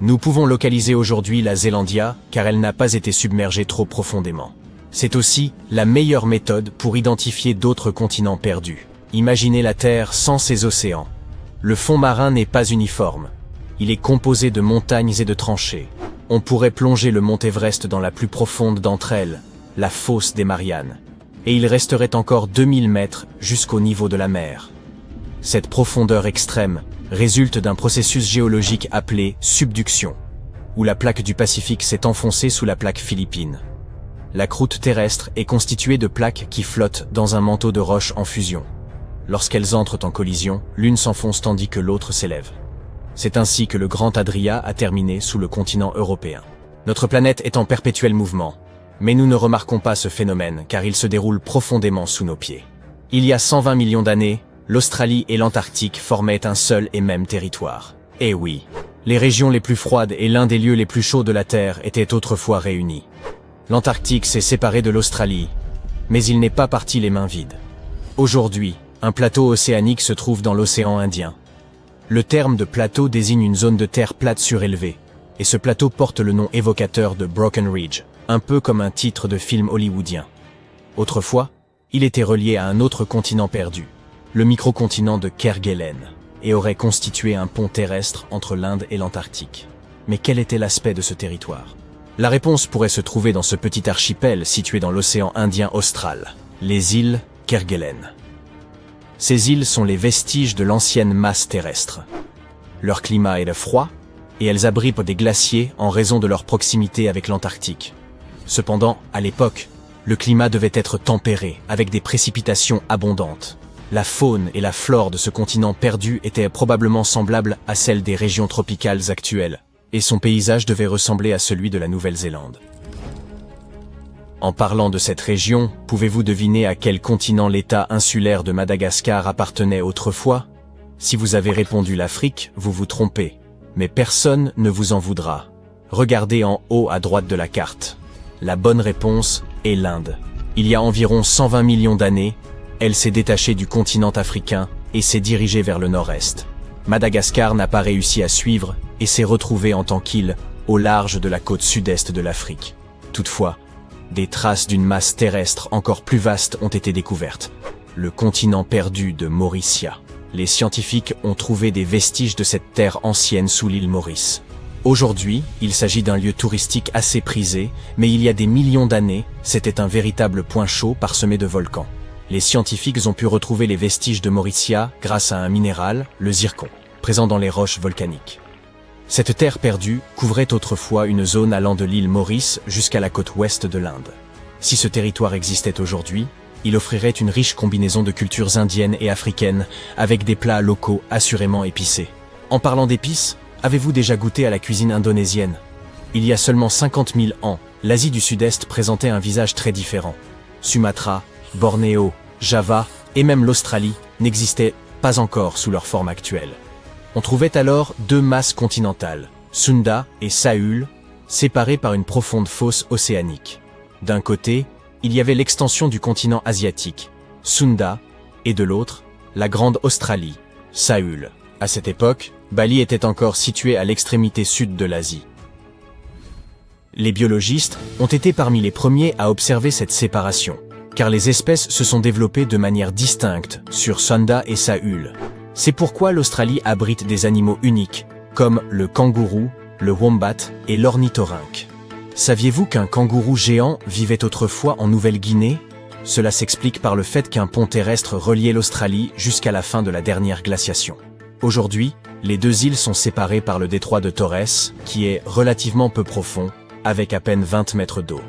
Nous pouvons localiser aujourd'hui la Zélandia car elle n'a pas été submergée trop profondément. C'est aussi la meilleure méthode pour identifier d'autres continents perdus. Imaginez la Terre sans ses océans. Le fond marin n'est pas uniforme. Il est composé de montagnes et de tranchées. On pourrait plonger le mont Everest dans la plus profonde d'entre elles, la fosse des Mariannes. Et il resterait encore 2000 mètres jusqu'au niveau de la mer. Cette profondeur extrême résulte d'un processus géologique appelé subduction, où la plaque du Pacifique s'est enfoncée sous la plaque philippine. La croûte terrestre est constituée de plaques qui flottent dans un manteau de roches en fusion. Lorsqu'elles entrent en collision, l'une s'enfonce tandis que l'autre s'élève. C'est ainsi que le Grand Adria a terminé sous le continent européen. Notre planète est en perpétuel mouvement, mais nous ne remarquons pas ce phénomène car il se déroule profondément sous nos pieds. Il y a 120 millions d'années, l'Australie et l'Antarctique formaient un seul et même territoire. Eh oui, les régions les plus froides et l'un des lieux les plus chauds de la Terre étaient autrefois réunis. L'Antarctique s'est séparé de l'Australie, mais il n'est pas parti les mains vides. Aujourd'hui, un plateau océanique se trouve dans l'océan Indien. Le terme de plateau désigne une zone de terre plate surélevée, et ce plateau porte le nom évocateur de Broken Ridge, un peu comme un titre de film hollywoodien. Autrefois, il était relié à un autre continent perdu, le microcontinent de Kerguelen, et aurait constitué un pont terrestre entre l'Inde et l'Antarctique. Mais quel était l'aspect de ce territoire? La réponse pourrait se trouver dans ce petit archipel situé dans l'océan Indien austral, les îles Kerguelen. Ces îles sont les vestiges de l'ancienne masse terrestre. Leur climat est froid, et elles abritent des glaciers en raison de leur proximité avec l'Antarctique. Cependant, à l'époque, Le climat devait être tempéré, avec des précipitations abondantes. La faune et la flore de ce continent perdu étaient probablement semblables à celles des régions tropicales actuelles, et son paysage devait ressembler à celui de la Nouvelle-Zélande. En parlant de cette région, pouvez-vous deviner à quel continent l'État insulaire de Madagascar appartenait autrefois? Si vous avez répondu l'Afrique, vous vous trompez. Mais personne ne vous en voudra. Regardez en haut à droite de la carte. La bonne réponse est l'Inde. Il y a environ 120 millions d'années, elle s'est détachée du continent africain et s'est dirigée vers le nord-est. Madagascar n'a pas réussi à suivre et s'est retrouvée en tant qu'île au large de la côte sud-est de l'Afrique. Toutefois, des traces d'une masse terrestre encore plus vaste ont été découvertes. Le continent perdu de Mauritia. Les scientifiques ont trouvé des vestiges de cette terre ancienne sous l'île Maurice. Aujourd'hui, il s'agit d'un lieu touristique assez prisé, mais il y a des millions d'années, c'était un véritable point chaud parsemé de volcans. Les scientifiques ont pu retrouver les vestiges de Mauritia grâce à un minéral, le zircon, présent dans les roches volcaniques. Cette terre perdue couvrait autrefois une zone allant de l'île Maurice jusqu'à la côte ouest de l'Inde. Si ce territoire existait aujourd'hui, il offrirait une riche combinaison de cultures indiennes et africaines, avec des plats locaux assurément épicés. En parlant d'épices, avez-vous déjà goûté à la cuisine indonésienne? Il y a seulement 50 000 ans, l'Asie du Sud-Est présentait un visage très différent. Sumatra, Bornéo, Java et même l'Australie n'existaient pas encore sous leur forme actuelle. On trouvait alors deux masses continentales, Sunda et Saül, séparées par une profonde fosse océanique. D'un côté, il y avait l'extension du continent asiatique, Sunda, et de l'autre, la Grande Australie, Saül. À cette époque, Bali était encore situé à l'extrémité sud de l'Asie. Les biologistes ont été parmi les premiers à observer cette séparation, car les espèces se sont développées de manière distincte sur Sunda et Saül. C'est pourquoi l'Australie abrite des animaux uniques, comme le kangourou, le wombat et l'ornithorynque. Saviez-vous qu'un kangourou géant vivait autrefois en Nouvelle-Guinée? Cela s'explique par le fait qu'un pont terrestre reliait l'Australie jusqu'à la fin de la dernière glaciation. Aujourd'hui, les deux îles sont séparées par le détroit de Torres, qui est relativement peu profond, avec à peine 20 mètres d'eau.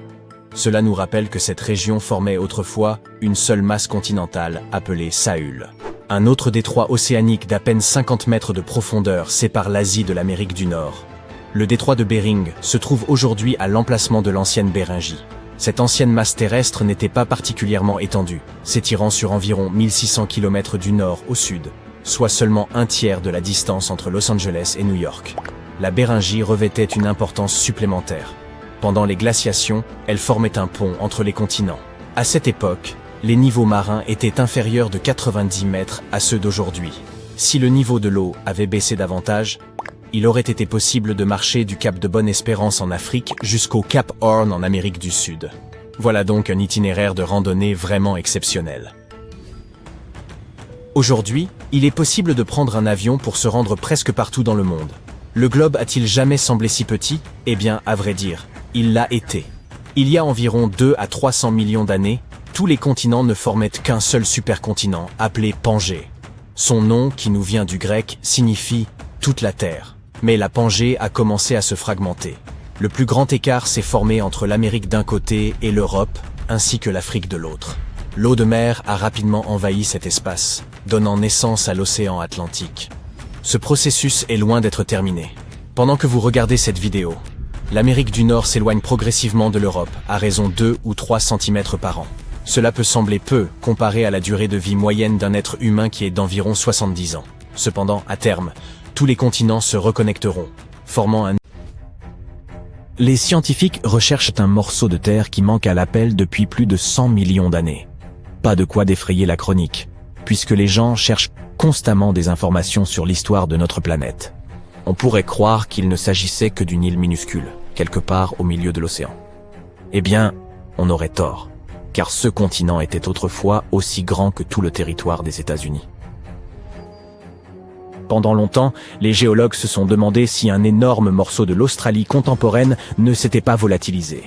Cela nous rappelle que cette région formait autrefois une seule masse continentale appelée Saül. Un autre détroit océanique d'à peine 50 mètres de profondeur sépare l'Asie de l'Amérique du Nord. Le détroit de Bering se trouve aujourd'hui à l'emplacement de l'ancienne Béringie. Cette ancienne masse terrestre n'était pas particulièrement étendue, s'étirant sur environ 1600 km du nord au sud, soit seulement un tiers de la distance entre Los Angeles et New York. La Béringie revêtait une importance supplémentaire. Pendant les glaciations, elle formait un pont entre les continents. À cette époque, les niveaux marins étaient inférieurs de 90 mètres à ceux d'aujourd'hui. Si le niveau de l'eau avait baissé davantage, il aurait été possible de marcher du cap de Bonne-Espérance en Afrique jusqu'au cap Horn en Amérique du Sud. Voilà donc un itinéraire de randonnée vraiment exceptionnel. Aujourd'hui, il est possible de prendre un avion pour se rendre presque partout dans le monde. Le globe a-t-il jamais semblé si petit? Eh bien, à vrai dire, il l'a été. Il y a environ 2 à 300 millions d'années, tous les continents ne formaient qu'un seul supercontinent, appelé Pangée. Son nom, qui nous vient du grec, signifie « toute la Terre ». Mais la Pangée a commencé à se fragmenter. Le plus grand écart s'est formé entre l'Amérique d'un côté et l'Europe, ainsi que l'Afrique de l'autre. L'eau de mer a rapidement envahi cet espace, donnant naissance à l'océan Atlantique. Ce processus est loin d'être terminé. Pendant que vous regardez cette vidéo, l'Amérique du Nord s'éloigne progressivement de l'Europe, à raison 2 ou 3 cm par an. Cela peut sembler peu, comparé à la durée de vie moyenne d'un être humain qui est d'environ 70 ans. Cependant, à terme, tous les continents se reconnecteront, formant un... Les scientifiques recherchent un morceau de terre qui manque à l'appel depuis plus de 100 millions d'années. Pas de quoi défrayer la chronique, puisque les gens cherchent constamment des informations sur l'histoire de notre planète. On pourrait croire qu'il ne s'agissait que d'une île minuscule, quelque part au milieu de l'océan. Eh bien, on aurait tort, car ce continent était autrefois aussi grand que tout le territoire des États-Unis. Pendant longtemps, les géologues se sont demandé si un énorme morceau de l'Australie contemporaine ne s'était pas volatilisé.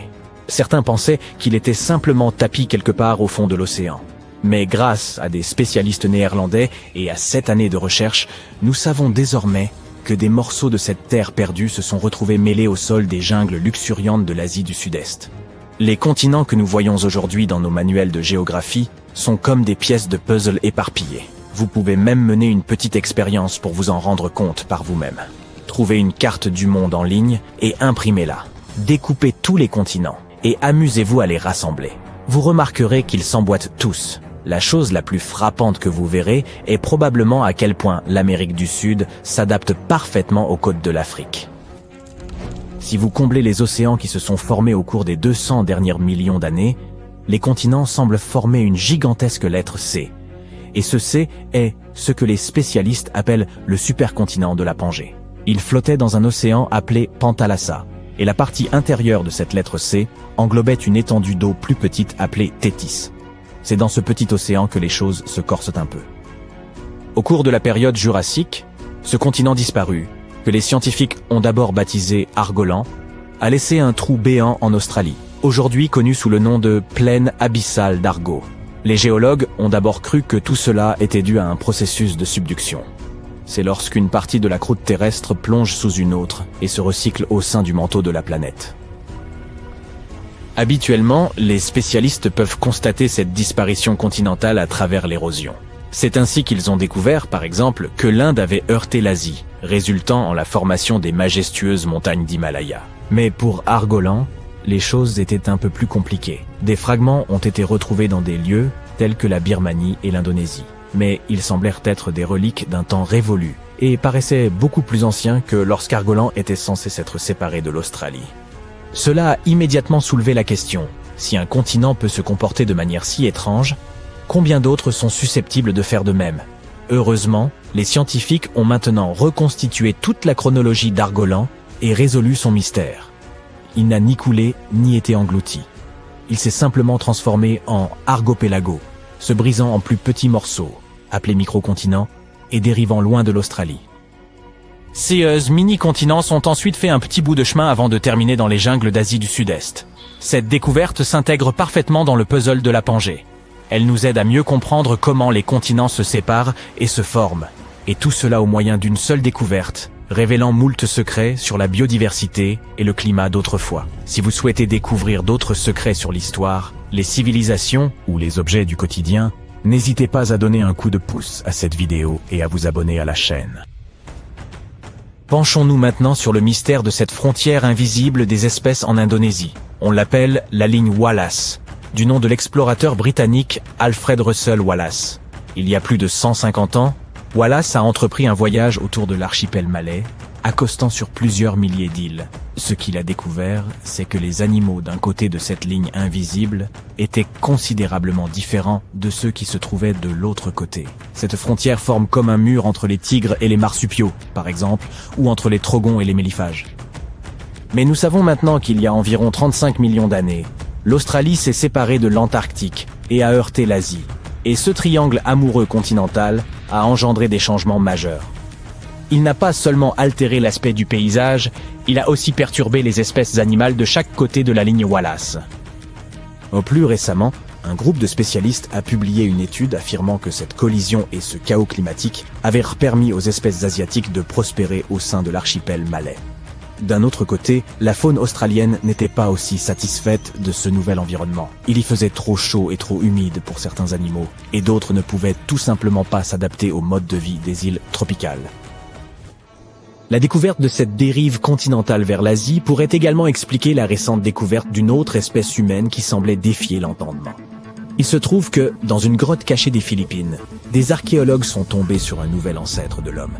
Certains pensaient qu'il était simplement tapi quelque part au fond de l'océan. Mais grâce à des spécialistes néerlandais et à 7 années de recherche, nous savons désormais que des morceaux de cette terre perdue se sont retrouvés mêlés au sol des jungles luxuriantes de l'Asie du Sud-Est. Les continents que nous voyons aujourd'hui dans nos manuels de géographie sont comme des pièces de puzzle éparpillées. Vous pouvez même mener une petite expérience pour vous en rendre compte par vous-même. Trouvez une carte du monde en ligne et imprimez-la. Découpez tous les continents et amusez-vous à les rassembler. Vous remarquerez qu'ils s'emboîtent tous. La chose la plus frappante que vous verrez est probablement à quel point l'Amérique du Sud s'adapte parfaitement aux côtes de l'Afrique. Si vous comblez les océans qui se sont formés au cours des 200 derniers millions d'années, les continents semblent former une gigantesque lettre C. Et ce C est ce que les spécialistes appellent le supercontinent de la Pangée. Il flottait dans un océan appelé Pantalassa, et la partie intérieure de cette lettre C englobait une étendue d'eau plus petite appelée Thétis. C'est dans ce petit océan que les choses se corsent un peu. Au cours de la période jurassique, ce continent disparu, que les scientifiques ont d'abord baptisé Argolan, a laissé un trou béant en Australie, aujourd'hui connu sous le nom de plaine abyssale d'Argo. Les géologues ont d'abord cru que tout cela était dû à un processus de subduction. C'est lorsqu'une partie de la croûte terrestre plonge sous une autre et se recycle au sein du manteau de la planète. Habituellement, les spécialistes peuvent constater cette disparition continentale à travers l'érosion. C'est ainsi qu'ils ont découvert, par exemple, que l'Inde avait heurté l'Asie, résultant en la formation des majestueuses montagnes d'Himalaya. Mais pour Argolan, les choses étaient un peu plus compliquées. Des fragments ont été retrouvés dans des lieux tels que la Birmanie et l'Indonésie. Mais ils semblèrent être des reliques d'un temps révolu et paraissaient beaucoup plus anciens que lorsqu'Argolan était censé s'être séparé de l'Australie. Cela a immédiatement soulevé la question, si un continent peut se comporter de manière si étrange, combien d'autres sont susceptibles de faire de même? Heureusement, les scientifiques ont maintenant reconstitué toute la chronologie d'Argolan et résolu son mystère. Il n'a ni coulé ni été englouti. Il s'est simplement transformé en argopélago, se brisant en plus petits morceaux, appelés microcontinents, et dérivant loin de l'Australie. Ces mini-continents ont ensuite fait un petit bout de chemin avant de terminer dans les jungles d'Asie du Sud-Est. Cette découverte s'intègre parfaitement dans le puzzle de la Pangée. Elle nous aide à mieux comprendre comment les continents se séparent et se forment. Et tout cela au moyen d'une seule découverte, révélant moult secrets sur la biodiversité et le climat d'autrefois. Si vous souhaitez découvrir d'autres secrets sur l'histoire, les civilisations ou les objets du quotidien, n'hésitez pas à donner un coup de pouce à cette vidéo et à vous abonner à la chaîne. Penchons-nous maintenant sur le mystère de cette frontière invisible des espèces en Indonésie. On l'appelle la ligne Wallace, du nom de l'explorateur britannique Alfred Russel Wallace. Il y a plus de 150 ans, Wallace a entrepris un voyage autour de l'archipel malais, accostant sur plusieurs milliers d'îles. Ce qu'il a découvert, c'est que les animaux d'un côté de cette ligne invisible étaient considérablement différents de ceux qui se trouvaient de l'autre côté. Cette frontière forme comme un mur entre les tigres et les marsupiaux, par exemple, ou entre les trogons et les méliphages. Mais nous savons maintenant qu'il y a environ 35 millions d'années, l'Australie s'est séparée de l'Antarctique et a heurté l'Asie. Et ce triangle amoureux continental a engendré des changements majeurs. Il n'a pas seulement altéré l'aspect du paysage, il a aussi perturbé les espèces animales de chaque côté de la ligne Wallace. Au plus récemment, un groupe de spécialistes a publié une étude affirmant que cette collision et ce chaos climatique avaient permis aux espèces asiatiques de prospérer au sein de l'archipel malais. D'un autre côté, la faune australienne n'était pas aussi satisfaite de ce nouvel environnement. Il y faisait trop chaud et trop humide pour certains animaux, et d'autres ne pouvaient tout simplement pas s'adapter au mode de vie des îles tropicales. La découverte de cette dérive continentale vers l'Asie pourrait également expliquer la récente découverte d'une autre espèce humaine qui semblait défier l'entendement. Il se trouve que, dans une grotte cachée des Philippines, des archéologues sont tombés sur un nouvel ancêtre de l'homme.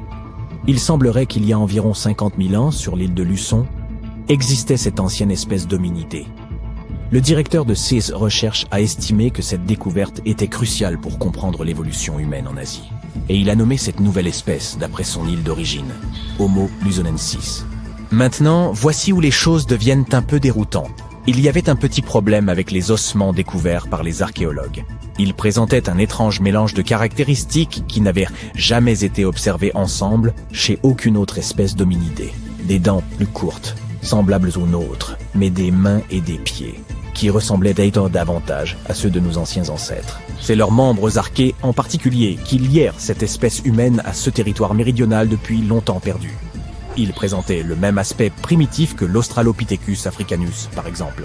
Il semblerait qu'il y a environ 50 000 ans, sur l'île de Luçon, existait cette ancienne espèce d'hominidé. Le directeur de ces recherches a estimé que cette découverte était cruciale pour comprendre l'évolution humaine en Asie. Et il a nommé cette nouvelle espèce d'après son île d'origine, Homo luzonensis. Maintenant, voici où les choses deviennent un peu déroutantes. Il y avait un petit problème avec les ossements découverts par les archéologues. Ils présentaient un étrange mélange de caractéristiques qui n'avaient jamais été observées ensemble chez aucune autre espèce d'hominidé. Des dents plus courtes, semblables aux nôtres, mais des mains et des pieds, qui ressemblaient d'ailleurs davantage à ceux de nos anciens ancêtres. C'est leurs membres arqués en particulier qui lièrent cette espèce humaine à ce territoire méridional depuis longtemps perdu. Ils présentaient le même aspect primitif que l'Australopithecus africanus, par exemple.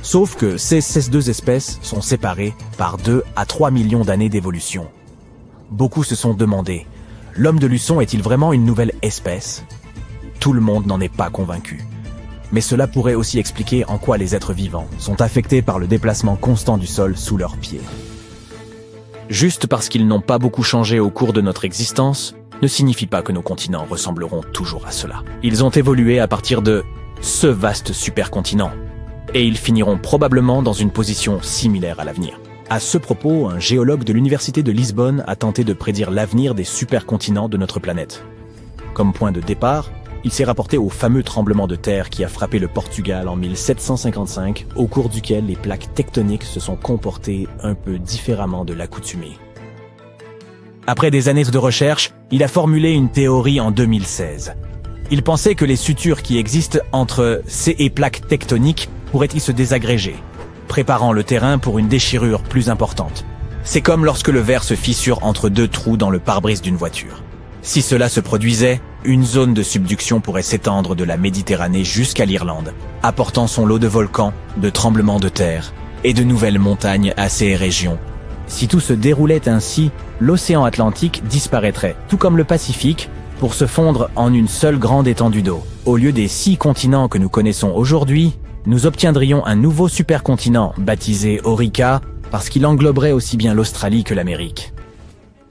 Sauf que ces deux espèces sont séparées par 2 à 3 millions d'années d'évolution. Beaucoup se sont demandé, l'homme de Luçon est-il vraiment une nouvelle espèce? Tout le monde n'en est pas convaincu. Mais cela pourrait aussi expliquer en quoi les êtres vivants sont affectés par le déplacement constant du sol sous leurs pieds. Juste parce qu'ils n'ont pas beaucoup changé au cours de notre existence, ne signifie pas que nos continents ressembleront toujours à cela. Ils ont évolué à partir de ce vaste supercontinent, et ils finiront probablement dans une position similaire à l'avenir. À ce propos, un géologue de l'université de Lisbonne a tenté de prédire l'avenir des supercontinents de notre planète. Comme point de départ, il s'est rapporté au fameux tremblement de terre qui a frappé le Portugal en 1755, au cours duquel les plaques tectoniques se sont comportées un peu différemment de l'accoutumée. Après des années de recherche, il a formulé une théorie en 2016. Il pensait que les sutures qui existent entre ces plaques tectoniques pourraient y se désagréger, préparant le terrain pour une déchirure plus importante. C'est comme lorsque le verre se fissure entre deux trous dans le pare-brise d'une voiture. Si cela se produisait, une zone de subduction pourrait s'étendre de la Méditerranée jusqu'à l'Irlande, apportant son lot de volcans, de tremblements de terre et de nouvelles montagnes à ces régions. Si tout se déroulait ainsi, l'océan Atlantique disparaîtrait, tout comme le Pacifique, pour se fondre en une seule grande étendue d'eau. Au lieu des 6 continents que nous connaissons aujourd'hui, nous obtiendrions un nouveau supercontinent baptisé Orica parce qu'il engloberait aussi bien l'Australie que l'Amérique.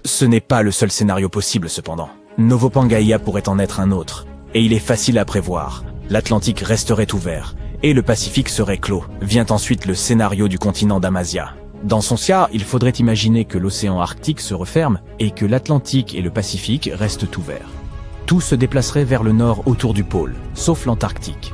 Ce n'est pas le seul scénario possible cependant. Novo Pangaea pourrait en être un autre, et il est facile à prévoir. L'Atlantique resterait ouvert, et le Pacifique serait clos. Vient ensuite le scénario du continent d'Amasia. Dans son cas, il faudrait imaginer que l'océan Arctique se referme et que l'Atlantique et le Pacifique restent ouverts. Tout se déplacerait vers le nord autour du pôle, sauf l'Antarctique.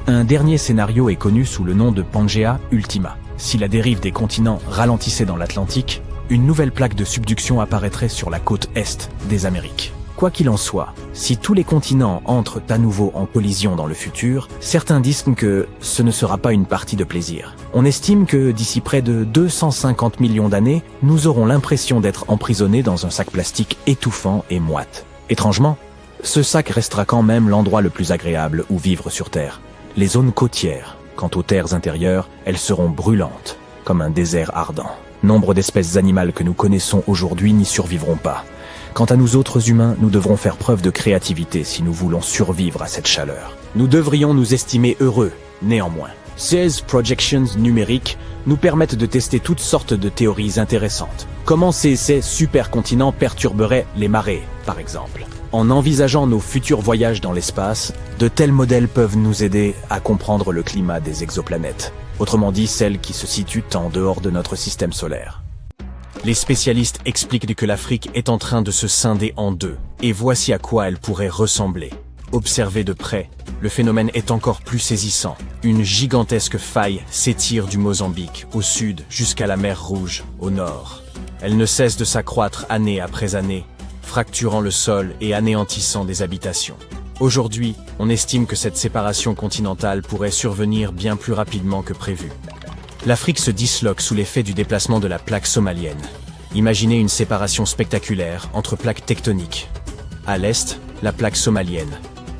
Un dernier scénario est connu sous le nom de Pangea Ultima. Si la dérive des continents ralentissait dans l'Atlantique, une nouvelle plaque de subduction apparaîtrait sur la côte est des Amériques. Quoi qu'il en soit, si tous les continents entrent à nouveau en collision dans le futur, certains disent que ce ne sera pas une partie de plaisir. On estime que d'ici près de 250 millions d'années, nous aurons l'impression d'être emprisonnés dans un sac plastique étouffant et moite. Étrangement, ce sac restera quand même l'endroit le plus agréable où vivre sur Terre. Les zones côtières, quant aux terres intérieures, elles seront brûlantes, comme un désert ardent. Nombre d'espèces animales que nous connaissons aujourd'hui n'y survivront pas. Quant à nous autres humains, nous devrons faire preuve de créativité si nous voulons survivre à cette chaleur. Nous devrions nous estimer heureux, néanmoins. 16 projections numériques nous permettent de tester toutes sortes de théories intéressantes. Comment ces supercontinents perturberaient les marées, par exemple. En envisageant nos futurs voyages dans l'espace, de tels modèles peuvent nous aider à comprendre le climat des exoplanètes. Autrement dit, celles qui se situent en dehors de notre système solaire. Les spécialistes expliquent que l'Afrique est en train de se scinder en deux, et voici à quoi elle pourrait ressembler. Observé de près, le phénomène est encore plus saisissant. Une gigantesque faille s'étire du Mozambique au sud jusqu'à la mer Rouge au nord. Elle ne cesse de s'accroître année après année, fracturant le sol et anéantissant des habitations. Aujourd'hui, on estime que cette séparation continentale pourrait survenir bien plus rapidement que prévu. L'Afrique se disloque sous l'effet du déplacement de la plaque somalienne. Imaginez une séparation spectaculaire entre plaques tectoniques. À l'est, la plaque somalienne.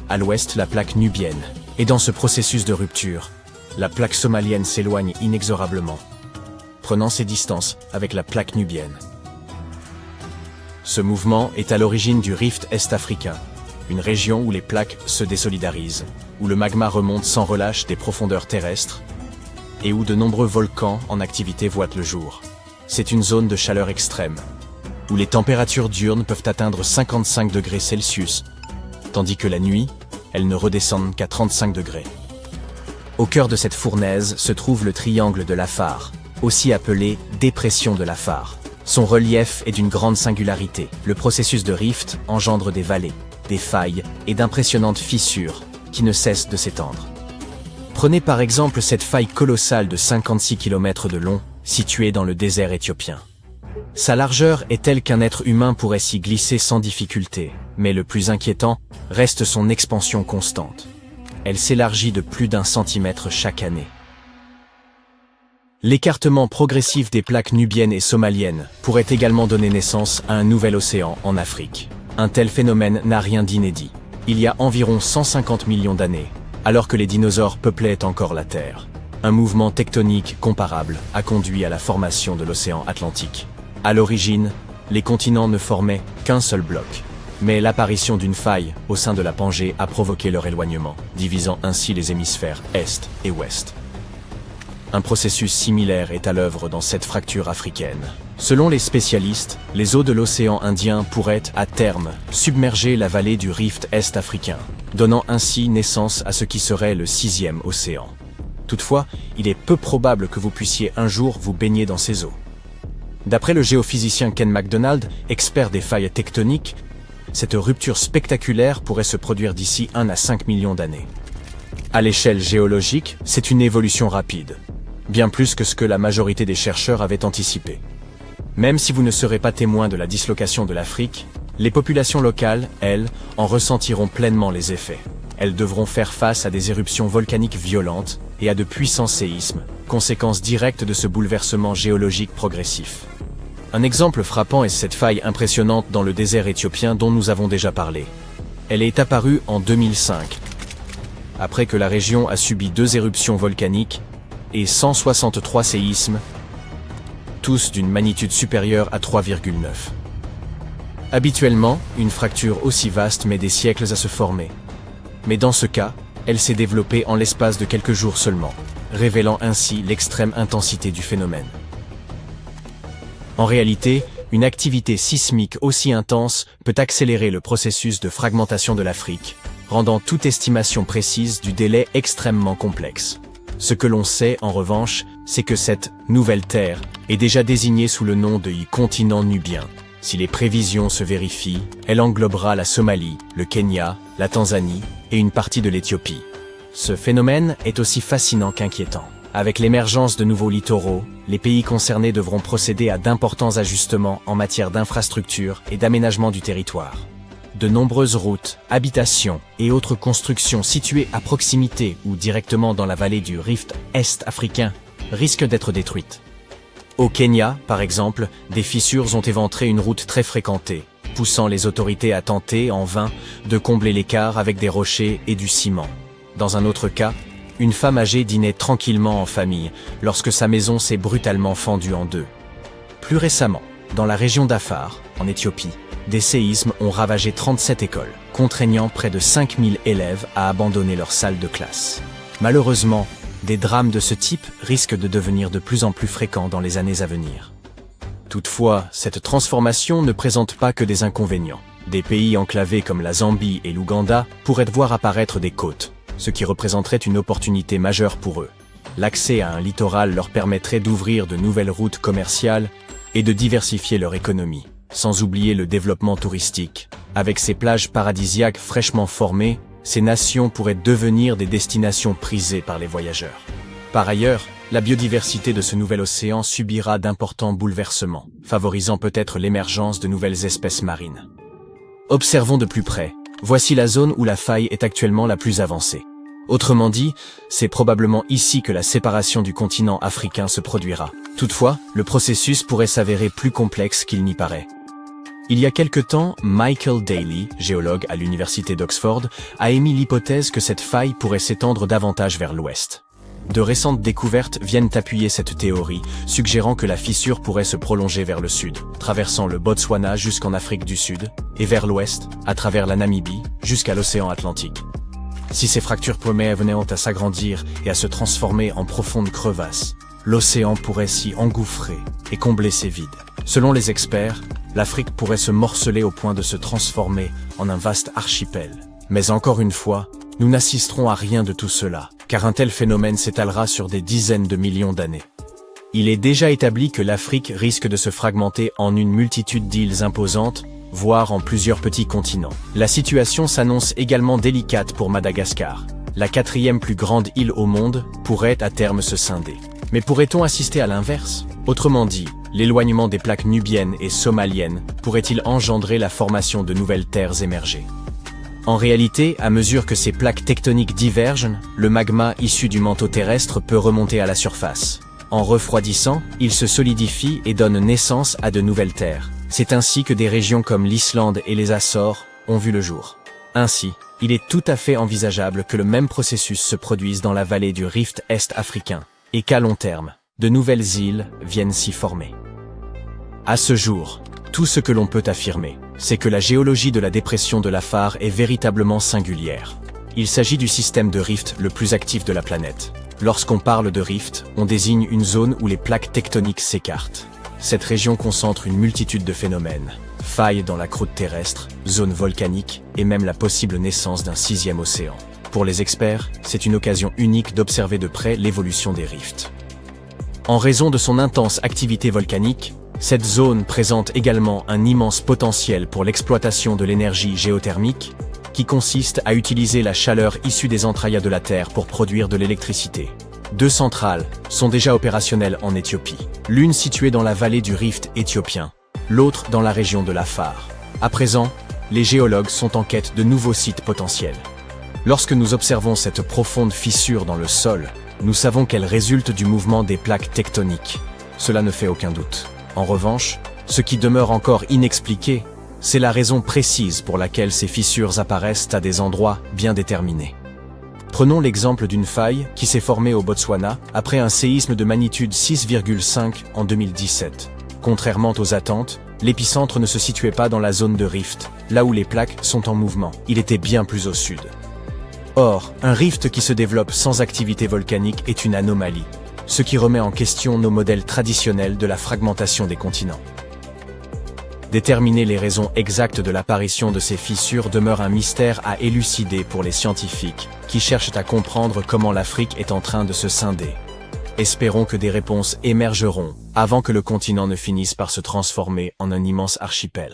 À l'ouest, la plaque nubienne. Et dans ce processus de rupture, la plaque somalienne s'éloigne inexorablement, prenant ses distances avec la plaque nubienne. Ce mouvement est à l'origine du rift est-africain, une région où les plaques se désolidarisent, où le magma remonte sans relâche des profondeurs terrestres, et où de nombreux volcans en activité voient le jour. C'est une zone de chaleur extrême, où les températures diurnes peuvent atteindre 55 degrés Celsius, tandis que la nuit, elles ne redescendent qu'à 35 degrés. Au cœur de cette fournaise se trouve le triangle de Lafar, aussi appelé dépression de Lafar. Son relief est d'une grande singularité. Le processus de rift engendre des vallées, des failles et d'impressionnantes fissures qui ne cessent de s'étendre. Prenez par exemple cette faille colossale de 56 km de long, située dans le désert éthiopien. Sa largeur est telle qu'un être humain pourrait s'y glisser sans difficulté, mais le plus inquiétant reste son expansion constante. Elle s'élargit de plus d'1 centimètre chaque année. L'écartement progressif des plaques nubiennes et somaliennes pourrait également donner naissance à un nouvel océan en Afrique. Un tel phénomène n'a rien d'inédit. Il y a environ 150 millions d'années, alors que les dinosaures peuplaient encore la Terre, Un mouvement tectonique comparable a conduit à la formation de l'océan Atlantique. À l'origine, les continents ne formaient qu'un seul bloc. Mais l'apparition d'une faille au sein de la Pangée a provoqué leur éloignement, divisant ainsi les hémisphères Est et Ouest. Un processus similaire est à l'œuvre dans cette fracture africaine. Selon les spécialistes, les eaux de l'océan Indien pourraient, à terme, submerger la vallée du rift est-africain, donnant ainsi naissance à ce qui serait le 6e océan. Toutefois, il est peu probable que vous puissiez un jour vous baigner dans ces eaux. D'après le géophysicien Ken McDonald, expert des failles tectoniques, cette rupture spectaculaire pourrait se produire d'ici 1 à 5 millions d'années. À l'échelle géologique, c'est une évolution rapide, bien plus que ce que la majorité des chercheurs avaient anticipé. Même si vous ne serez pas témoin de la dislocation de l'Afrique, les populations locales, elles, en ressentiront pleinement les effets. Elles devront faire face à des éruptions volcaniques violentes et à de puissants séismes, conséquence directe de ce bouleversement géologique progressif. Un exemple frappant est cette faille impressionnante dans le désert éthiopien dont nous avons déjà parlé. Elle est apparue en 2005, après que la région a subi 2 éruptions volcaniques et 163 séismes, tous d'une magnitude supérieure à 3,9. Habituellement, une fracture aussi vaste met des siècles à se former. Mais dans ce cas, elle s'est développée en l'espace de quelques jours seulement, révélant ainsi l'extrême intensité du phénomène. En réalité, une activité sismique aussi intense peut accélérer le processus de fragmentation de l'Afrique, rendant toute estimation précise du délai extrêmement complexe. Ce que l'on sait, en revanche, c'est que cette « nouvelle Terre » est déjà désignée sous le nom de continent nubien. Si les prévisions se vérifient, elle englobera la Somalie, le Kenya, la Tanzanie et une partie de l'Éthiopie. Ce phénomène est aussi fascinant qu'inquiétant. Avec l'émergence de nouveaux littoraux, les pays concernés devront procéder à d'importants ajustements en matière d'infrastructures et d'aménagement du territoire. De nombreuses routes, habitations et autres constructions situées à proximité ou directement dans la vallée du rift est-africain risquent d'être détruites. Au Kenya, par exemple, des fissures ont éventré une route très fréquentée, poussant les autorités à tenter, en vain, de combler l'écart avec des rochers et du ciment. Dans un autre cas, une femme âgée dînait tranquillement en famille lorsque sa maison s'est brutalement fendue en 2. Plus récemment, dans la région d'Afar, en Éthiopie, des séismes ont ravagé 37 écoles, contraignant près de 5000 élèves à abandonner leur salle de classe. Malheureusement, des drames de ce type risquent de devenir de plus en plus fréquents dans les années à venir. Toutefois, cette transformation ne présente pas que des inconvénients. Des pays enclavés comme la Zambie et l'Ouganda pourraient voir apparaître des côtes, ce qui représenterait une opportunité majeure pour eux. L'accès à un littoral leur permettrait d'ouvrir de nouvelles routes commerciales et de diversifier leur économie, sans oublier le développement touristique. Avec ces plages paradisiaques fraîchement formées, ces nations pourraient devenir des destinations prisées par les voyageurs. Par ailleurs, la biodiversité de ce nouvel océan subira d'importants bouleversements, favorisant peut-être l'émergence de nouvelles espèces marines. Observons de plus près. Voici la zone où la faille est actuellement la plus avancée. Autrement dit, c'est probablement ici que la séparation du continent africain se produira. Toutefois, le processus pourrait s'avérer plus complexe qu'il n'y paraît. Il y a quelque temps, Michael Daly, géologue à l'université d'Oxford, a émis l'hypothèse que cette faille pourrait s'étendre davantage vers l'ouest. De récentes découvertes viennent appuyer cette théorie, suggérant que la fissure pourrait se prolonger vers le sud, traversant le Botswana jusqu'en Afrique du Sud, et vers l'ouest, à travers la Namibie, jusqu'à l'océan Atlantique. Si ces fractures polaires venaient à s'agrandir et à se transformer en profondes crevasses, l'océan pourrait s'y engouffrer et combler ses vides. Selon les experts, l'Afrique pourrait se morceler au point de se transformer en un vaste archipel. Mais encore une fois, nous n'assisterons à rien de tout cela, car un tel phénomène s'étalera sur des dizaines de millions d'années. Il est déjà établi que l'Afrique risque de se fragmenter en une multitude d'îles imposantes, voire en plusieurs petits continents. La situation s'annonce également délicate pour Madagascar. La 4e plus grande île au monde pourrait à terme se scinder. Mais pourrait-on assister à l'inverse? Autrement dit, l'éloignement des plaques nubiennes et somaliennes pourrait-il engendrer la formation de nouvelles terres émergées? En réalité, à mesure que ces plaques tectoniques divergent, le magma issu du manteau terrestre peut remonter à la surface. En refroidissant, il se solidifie et donne naissance à de nouvelles terres. C'est ainsi que des régions comme l'Islande et les Açores ont vu le jour. Ainsi, Il est tout à fait envisageable que le même processus se produise dans la vallée du Rift Est-africain, et qu'à long terme, de nouvelles îles viennent s'y former. À ce jour, tout ce que l'on peut affirmer, c'est que la géologie de la dépression de Lafar est véritablement singulière. Il s'agit du système de rift le plus actif de la planète. Lorsqu'on parle de rift, on désigne une zone où les plaques tectoniques s'écartent. Cette région concentre une multitude de phénomènes. Failles dans la croûte terrestre, zones volcaniques et même la possible naissance d'un 6e océan. Pour les experts, c'est une occasion unique d'observer de près l'évolution des rifts. En raison de son intense activité volcanique, cette zone présente également un immense potentiel pour l'exploitation de l'énergie géothermique, qui consiste à utiliser la chaleur issue des entrailles de la Terre pour produire de l'électricité. 2 centrales sont déjà opérationnelles en Éthiopie, l'une située dans la vallée du Rift éthiopien, l'autre dans la région de Lafar. À présent, les géologues sont en quête de nouveaux sites potentiels. Lorsque nous observons cette profonde fissure dans le sol, nous savons qu'elle résulte du mouvement des plaques tectoniques. Cela ne fait aucun doute. En revanche, ce qui demeure encore inexpliqué, c'est la raison précise pour laquelle ces fissures apparaissent à des endroits bien déterminés. Prenons l'exemple d'une faille qui s'est formée au Botswana après un séisme de magnitude 6,5 en 2017. Contrairement aux attentes, l'épicentre ne se situait pas dans la zone de rift, là où les plaques sont en mouvement. Il était bien plus au sud. Or, un rift qui se développe sans activité volcanique est une anomalie, ce qui remet en question nos modèles traditionnels de la fragmentation des continents. Déterminer les raisons exactes de l'apparition de ces fissures demeure un mystère à élucider pour les scientifiques, qui cherchent à comprendre comment l'Afrique est en train de se scinder. Espérons que des réponses émergeront, avant que le continent ne finisse par se transformer en un immense archipel.